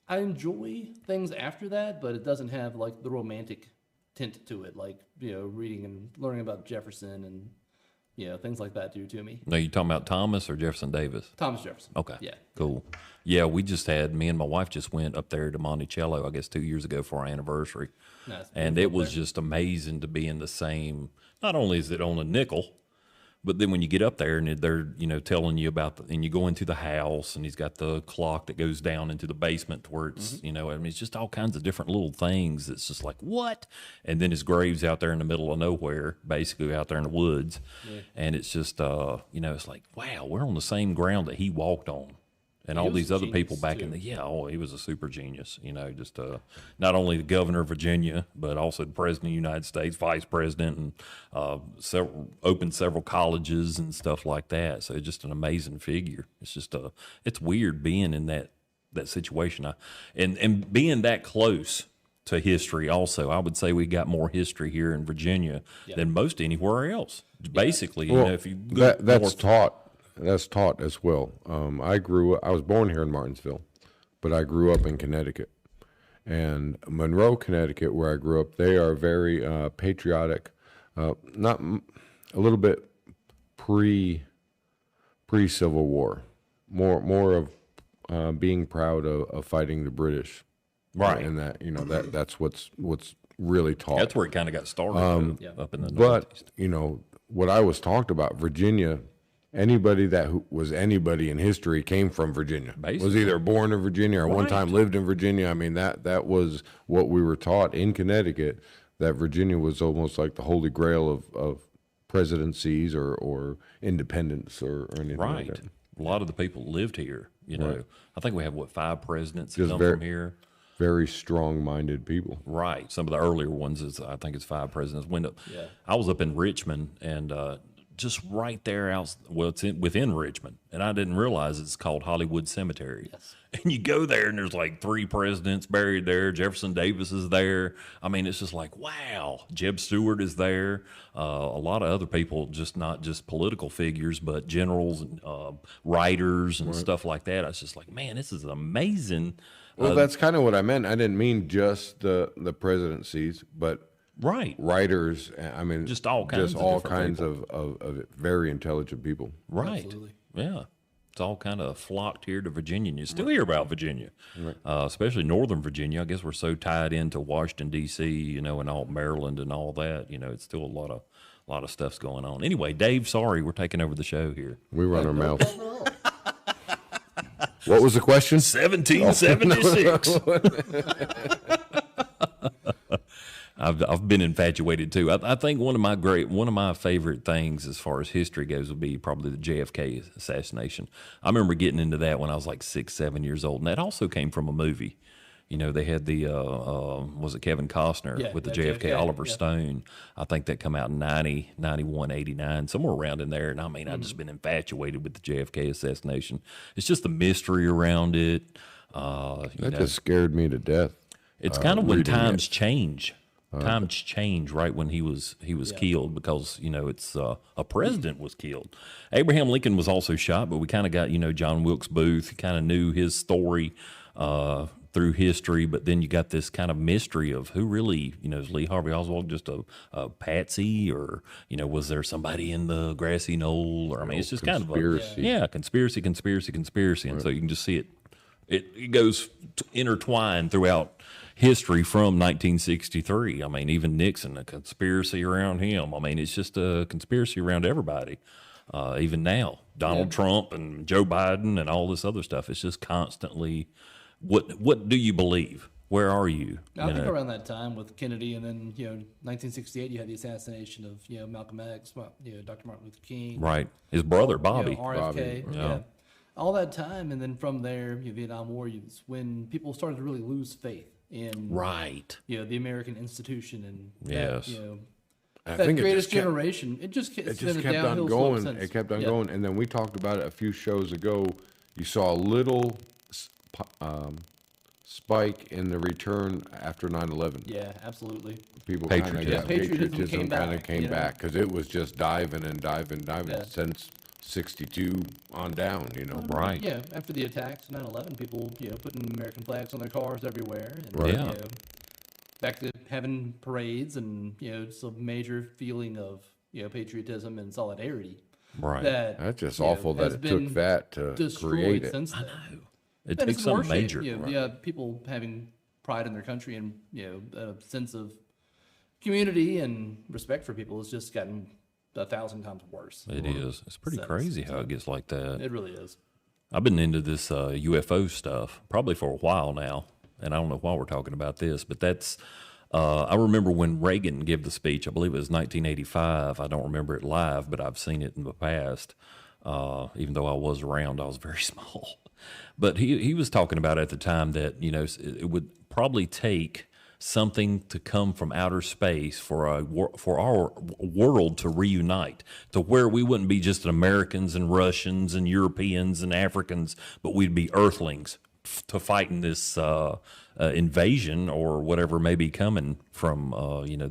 I enjoy things after that, but it doesn't have like the romantic tint to it, like reading and learning about Jefferson and things like that do to me. Now, you talking about Thomas or Jefferson Davis? Thomas Jefferson. Okay. Yeah. Cool. Yeah, me and my wife just went up there to Monticello, I guess 2 years ago for our anniversary. Nice. And it was just amazing to be in the same, not only is it on a nickel, but then when you get up there and they're, telling you about, and you go into the house and he's got the clock that goes down into the basement to where it's, it's just all kinds of different little things. It's just like, what? And then his grave's out there in the middle of nowhere, basically out there in the woods. Yeah. And it's just, it's like, wow, we're on the same ground that he walked on. And all these other people back in the, he was a super genius, just not only the governor of Virginia, but also the president of the United States, vice president, and opened several colleges and stuff like that. So just an amazing figure. It's just, it's weird being in that situation. And being that close to history also, I would say we got more history here in Virginia than most anywhere else. Basically, if you go that's taught. That's taught as well. I was born here in Martinsville, but I grew up in Connecticut. And Monroe, Connecticut, where I grew up, they are very patriotic, not a little bit pre-Civil War, more of being proud of fighting the British. Right. And that, that's what's really taught. That's where it kind of got started up in the But, Northeast. you know, what I was talked about, Virginia, anybody was anybody in history came from Virginia. Was Basically. either born in Virginia or one time lived in Virginia. I mean, that was what we were taught in Connecticut, that Virginia was almost like the holy grail of presidencies or independence or anything Right. like that. A lot of the people lived here, you know. Right. I think we have, 5 presidents that Just come very- from here. Very strong-minded people. Right. Some of the earlier ones I think it's 5 presidents. Yeah. I was up in Richmond and just right there it's within Richmond, and I didn't realize it's called Hollywood Cemetery. Yes. And you go there and there's like 3 presidents buried there. Jefferson Davis is there. I mean, it's just like, wow. Jeb Stuart is there. A lot of other people, just not just political figures, but generals and writers and stuff like that. I was just like, man, this is amazing. Well, that's kind of what I meant. I didn't mean just the presidencies, but Right. writers. I mean, Just all kinds just of all different kinds of very intelligent people. Right. Absolutely. Yeah. It's all kind of flocked here to Virginia. And you still hear about Virginia, especially Northern Virginia. I guess we're so tied into Washington, D.C., you know, and all Maryland and all that. You know, it's still a lot of stuff's going on. Anyway, Dave, sorry, we're taking over the show here. We run our mouth. What was the question? 1776. I've been infatuated too. I think one of my favorite things as far as history goes would be probably the JFK assassination. I remember getting into that when I was like 6, 7 years old, and that also came from a movie. You know, they had the was it Kevin Costner with the JFK, Oliver Stone. I think that come out in 90, 91, 89, somewhere around in there. And I mean, I've just been infatuated with the JFK assassination. It's just the mystery around it. That just scared me to death. It's kind of when reading times it. change. Times change right when he was killed, because you know it's a president was killed. Abraham Lincoln was also shot, but we kind of got, you know, John Wilkes Booth. Kind of knew his story through history, but then you got this kind of mystery of who really, you know, is Lee Harvey Oswald just a patsy, or you know, was there somebody in the grassy knoll? Or I mean, it's just kind of a conspiracy, and so you can just see it. It goes intertwined throughout history from 1963. I mean, even Nixon, a conspiracy around him. I mean, it's just a conspiracy around everybody. Even now, Donald Trump and Joe Biden and all this other stuff. It's just constantly, what do you believe? Where are you? I think around that time with Kennedy, and then 1968, you had the assassination of Malcolm X, Dr. Martin Luther King, Right, his brother Bobby. RFK, Bobby, all that time, and then from there, Vietnam War, is when people started to really lose faith in the American institution, and Yes. I that think greatest generation. It just kept on going. It kept on going, and then we talked about it a few shows ago. You saw a little spike in the return after 9/11. Yeah, absolutely. People kind of Patriotism. got Patriotism kind of came back, back because it was just diving Yeah. since 62 on down. Right. Yeah, after the attacks, 9/11, people putting American flags on their cars everywhere. And, Right. Yeah. Back to having parades and just a major feeling of patriotism and solidarity. Right. That's just awful that it took that to create it. Since then. It And takes it's something more major. people having pride in their country and a sense of community and respect for people has just gotten 1,000 times worse. It is. It's pretty crazy how it gets like that. It really is. I've been into this UFO stuff probably for a while now, and I don't know why we're talking about this, but that's. I remember when Reagan gave the speech. I believe it was 1985. I don't remember it live, but I've seen it in the past. Even though I was around, I was very small. But he was talking about at the time that it would probably take something to come from outer space for our world to reunite, to where we wouldn't be just Americans and Russians and Europeans and Africans, but we'd be Earthlings to fighting this invasion or whatever may be coming from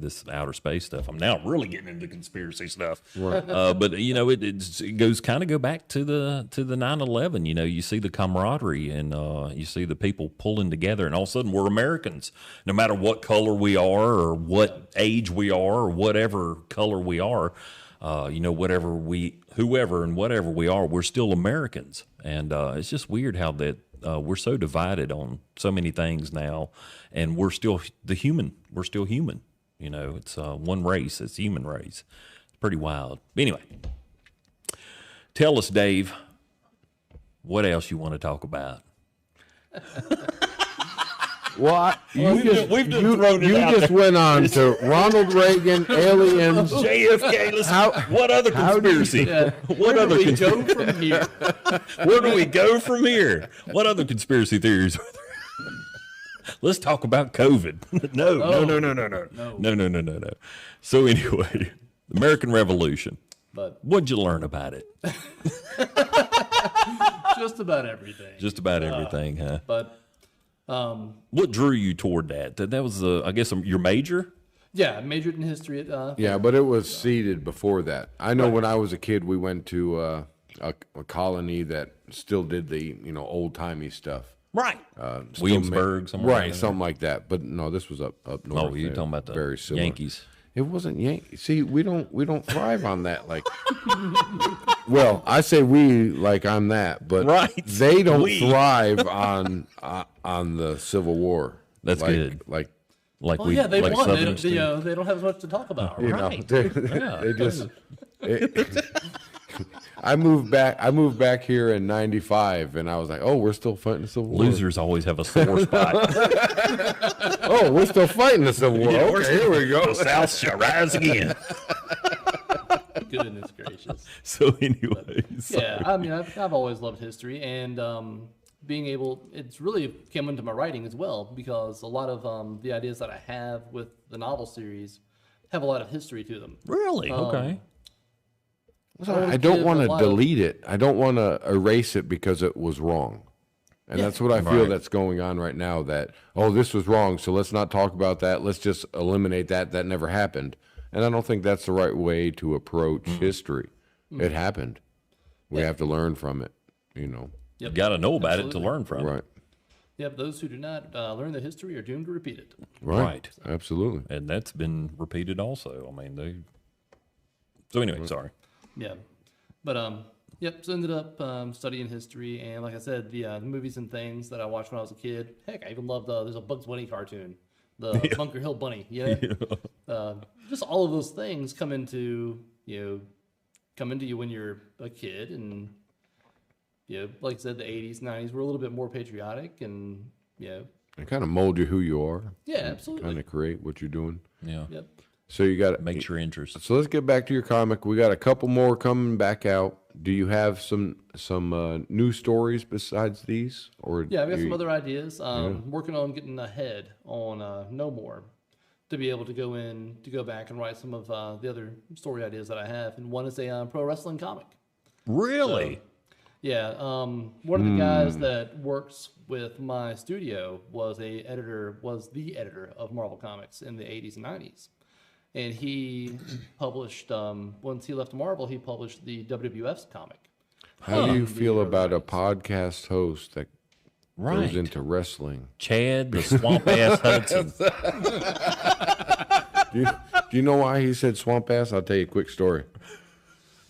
this outer space stuff. I'm now really getting into conspiracy stuff, right. But it goes go back to the 9/11. You see the camaraderie and you see the people pulling together, and all of a sudden we're Americans, no matter what color we are or what age we are or whatever color we are. Whoever and whatever we are, we're still Americans, and it's just weird how that we're so divided on so many things now, and we're still human. You know, it's one race. It's the human race. It's pretty wild. Anyway, tell us, Dave, what else you want to talk about? Well, you just went on to Ronald Reagan, aliens, JFK. What other conspiracy? What other conspiracy? Go from here. Where do we go from here? What other conspiracy theories are there? Let's talk about COVID. No. So anyway, American Revolution. But What'd you learn about it? just about everything. Just about everything, huh? But What drew you toward that? That was, I guess, your major? yeah, I majored in history at Yeah, but it was seeded before that. I know when I was a kid, we went to a colony that still did the old timey stuff. Right. Still Williamsburg, something right, like that. something like that. But no, this was up north. Oh, you're talking about the very similar. Yankees. It wasn't Yankees. See, we don't thrive on that. Like, well, I say we like I'm that, but Right. they don't We. thrive on the Civil War. That's good. Like Like well, yeah, they like won. Southerners do. They don't have as much to talk about. you Right. know, they just. I moved back here in '95, and I was like, "Oh, we're still fighting the Civil War." Losers always have a sore spot. Oh, we're still fighting the Civil War. Okay, here we go. The South shall rise again. Goodness gracious. So, anyways. Yeah, I mean, I've always loved history, and being able, it's really come into my writing as well, because a lot of the ideas that I have with the novel series have a lot of history to them. Really? Okay. I don't want to delete it. I don't want to erase it because it was wrong. And that's what I feel Right. that's going on right now, that, oh, this was wrong, so let's not talk about that. Let's just eliminate that. That never happened. And I don't think that's the right way to approach history. It happened. We have to learn from it, You got to know about it to Absolutely. learn from. Right. Yep, those who do not learn the history are doomed to repeat it. Right. Absolutely. And that's been repeated also. I mean, So, anyway, sorry. Yeah, but yep. So ended up studying history, and like I said, the movies and things that I watched when I was a kid. Heck, I even loved. There's a Bugs Bunny cartoon, the Bunker Hill Bunny. Just all of those things come into you when you're a kid, and like I said, the '80s, '90s were a little bit more patriotic, and It kind of mold you who you are. yeah, absolutely. Kind of create what you're doing. Yeah. Yep. So you got Makes your interest. So let's get back to your comic. We got a couple more coming back out. Do you have some new stories besides these, or Yeah, I've got some other ideas. Working on getting ahead on No More to be able to go back and write some of the other story ideas that I have. And one is a pro wrestling comic. Really? Yeah, one of the guys that works with my studio was the editor of Marvel Comics in the 80s and 90s. And he published, once he left Marvel, he published the WWF's comic. How do you The feel early about a 90s. podcast host that Right. goes into wrestling? Chad, the swamp ass Hudson. Do you know why he said swamp ass? I'll tell you a quick story.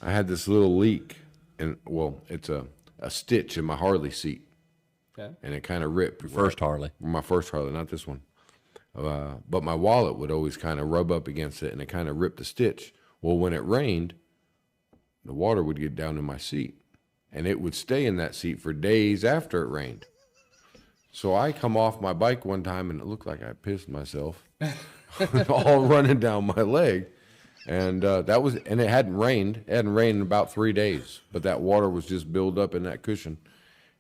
I had this little leak, and it's a stitch in my Harley seat, Okay. and it kind of ripped. First Harley. My first Harley, not this one. But my wallet would always kind of rub up against it, and it kind of ripped the stitch. Well, when it rained, the water would get down in my seat, and it would stay in that seat for days after it rained. So I come off my bike one time, and it looked like I pissed myself, all running down my leg. And it hadn't rained. It hadn't rained in about 3 days, but that water was just built up in that cushion.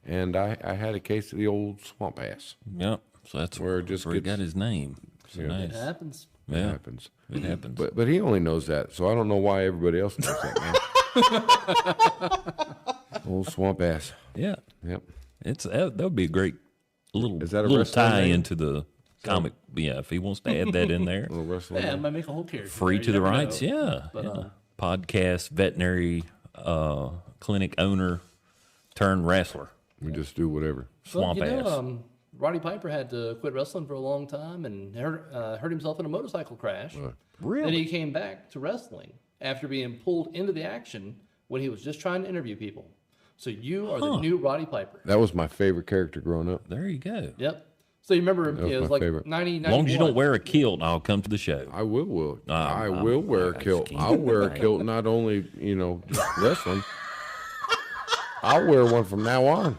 And I had a case of the old swamp ass. Yep. So that's Where it just where he gets- got his name. So It nice. happens. It Yeah. happens. It happens. But he only knows that, so I don't know why everybody else knows that, man. Old swamp ass. Yeah. Yep. That would be a great little, Is that a little wrestling tie name? into the comic. Yeah, if he wants to add that in there. Little wrestling. Yeah, I might make a whole character. Free there, to you the never rights. know. Yeah. But, yeah. Podcast, veterinary, clinic owner, turned wrestler. We just do whatever. Swamp ass. Roddy Piper had to quit wrestling for a long time and hurt himself in a motorcycle crash. Really? Then he came back to wrestling after being pulled into the action when he was just trying to interview people. So you are the new Roddy Piper. That was my favorite character growing up. There you go. Yep. So you remember, was it was my like favorite. 90, As long as you don't wear a kilt, I'll come to the show. I will. I I'm- will wear a I kilt. can't. I'll wear a kilt, not only, just wrestling. I'll wear one from now on.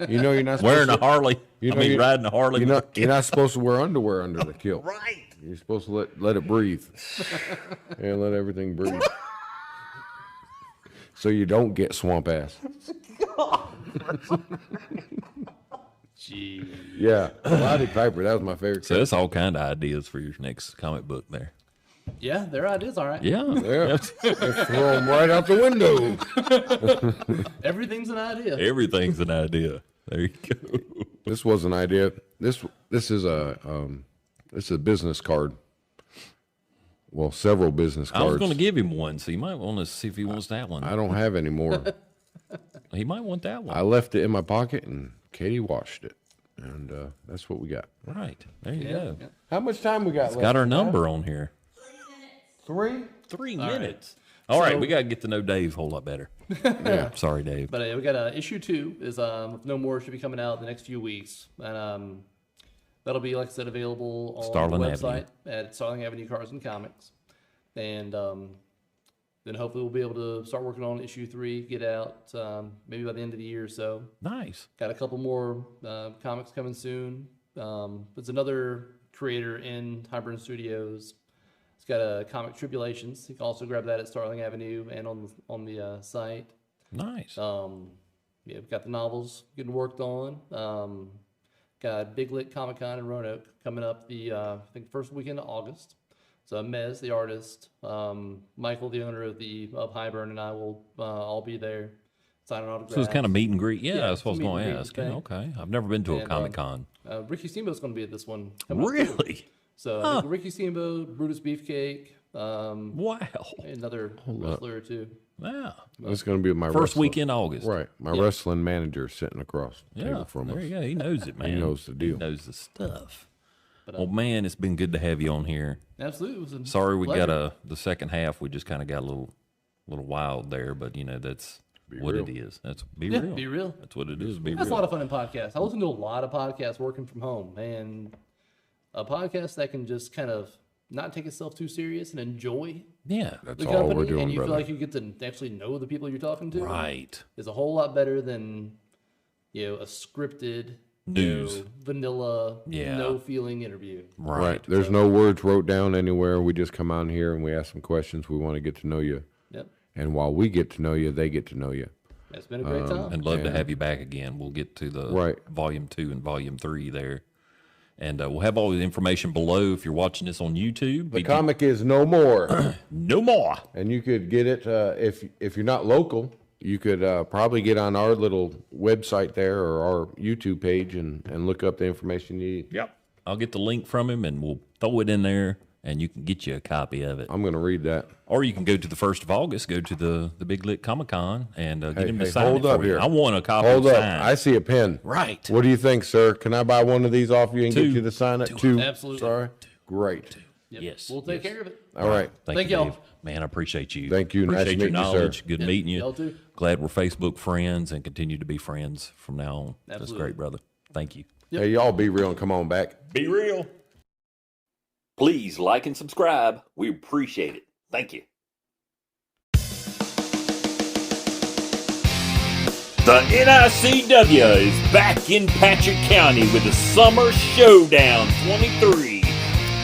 You're not supposed Wearing a to, Harley. you- Riding a Harley. you're not supposed to wear underwear under the kilt. Right. You're supposed to let it breathe. And let everything breathe. So you don't get swamp ass. Gee. Yeah, Roddy Piper, that was my favorite So that's all kind of ideas for your next comic book there. Yeah, their ideas, all right. Yeah. Yeah. Throw them right out the window. Everything's an idea. Everything's an idea. There you go. This was an idea. This is a business card. Well, several business cards. I was going to give him one, so you might want to see if he wants that one. I don't have any more. He might want that one. I left it in my pocket, and Katie washed it, and that's what we got. Right. There you go. Yeah. How much time we got? Got our number on here. 3. 3 All right. minutes. All right, So- we got to get to know Dave a whole lot better. Yeah. Sorry, Dave. But we got issue 2 is no more should be coming out in the next few weeks, and that'll be, like I said, available on Starling the Avenue. website at Starling Avenue Cars and Comics, and then hopefully we'll be able to start working on issue 3, get out maybe by the end of the year or so. Nice. Got a couple more comics coming soon. There's another creator in Hybrid Studios. It's got a Comic Tribulations. You can also grab that at Starling Avenue and on the site. Nice. Yeah, we've got the novels getting worked on. Got Big Lit Comic Con in Roanoke coming up the I think first weekend of August. So Mez, the artist, Michael, the owner of Highburn, and I will all be there signing autographs. So it's kind of meet and greet. Yeah, Yeah, that's what I was it's a meet going and to greet ask. thing. Okay. I've never been to a And, Comic Con. Ricky Steamboat's going to be at this one. coming up, too. Really? So I think Ricky Steamboat, Brutus Beefcake, Wow. another wrestler or two. Yeah. That's going to be my First wrestling- weekend August. Right. My wrestling manager is sitting across the Yeah. table from There us. you go. He knows it, man. knows the deal. He knows the stuff. But, Well, man, it's been good to have you on here. Absolutely. It was a Sorry we pleasure. got the second half. We just kind of got a little wild there, but that's what real. it is. That's be Yeah, real. be real. That's what it is. Be That's a real. lot of fun in podcasts. I listen to a lot of podcasts working from home, and a podcast that can just kind of not take itself too serious and enjoy Yeah. That's the all company, we're doing, and you brother. feel like you get to actually know the people you're talking to. Right. Is a whole lot better than a scripted News. vanilla, Yeah. no feeling interview. Right. There's no words wrote down anywhere. We just come on here and we ask some questions. We want to get to know you. Yep, And while we get to know you, they get to know you. it's been a great time. And love to And- have you back again. We'll get to the Right. volume 2 and volume 3 there. And we'll have all the information below if you're watching this on YouTube. The comic is no more. No more. And you could get it, if you're not local, you could probably get on our little website there or our YouTube page and look up the information you need. Yep. I'll get the link from him and we'll throw it in there and you can get you a copy of it. I'm going to read that. Or you can go to the 1st of August, go to the Big Lit Comic Con and get him to hey, sign hold it up for you. here. I want a copy Hold up. signed. I see a pen. Right. What do you think, sir? Can I buy one of these off you and get Two. you to sign it? Two. Absolutely. Sorry. Great. Yep. Yes, We'll take yes. care of it. All right. Thank y'all. Dave. Man, I appreciate you. Thank you. Nice Appreciate your meeting you, sir. knowledge. Good meeting you. Y'all too. Glad we're Facebook friends and continue to be friends from now on. That's Absolutely. great, brother. Thank you. Yep. Hey, y'all be real and come on back. Be real. Please like and subscribe. We appreciate it. Thank you. The NICW is back in Patrick County with the Summer Showdown 23.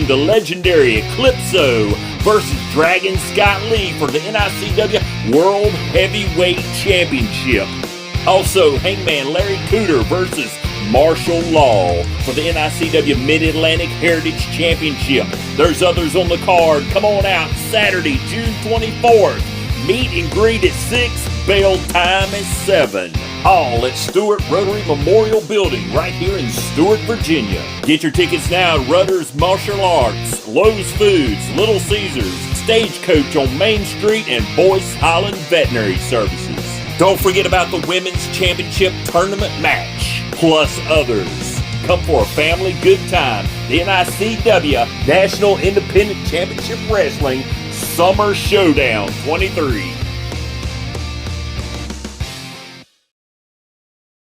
The legendary Eclipso versus Dragon Scott Lee for the NICW World Heavyweight Championship. Also, Hangman Larry Cooter versus Martial Law for the NICW Mid-Atlantic Heritage Championship. There's others on the card. Come on out Saturday, June 24th. Meet and greet at 6, bail time is 7. All at Stewart Rotary Memorial Building right here in Stewart, Virginia. Get your tickets now at Rutter's Martial Arts, Lowe's Foods, Little Caesars, Stagecoach on Main Street, and Boyce Holland Veterinary Services. Don't forget about the Women's Championship Tournament match, plus others. Come for a family good time. The NICW National Independent Championship Wrestling Summer Showdown 23.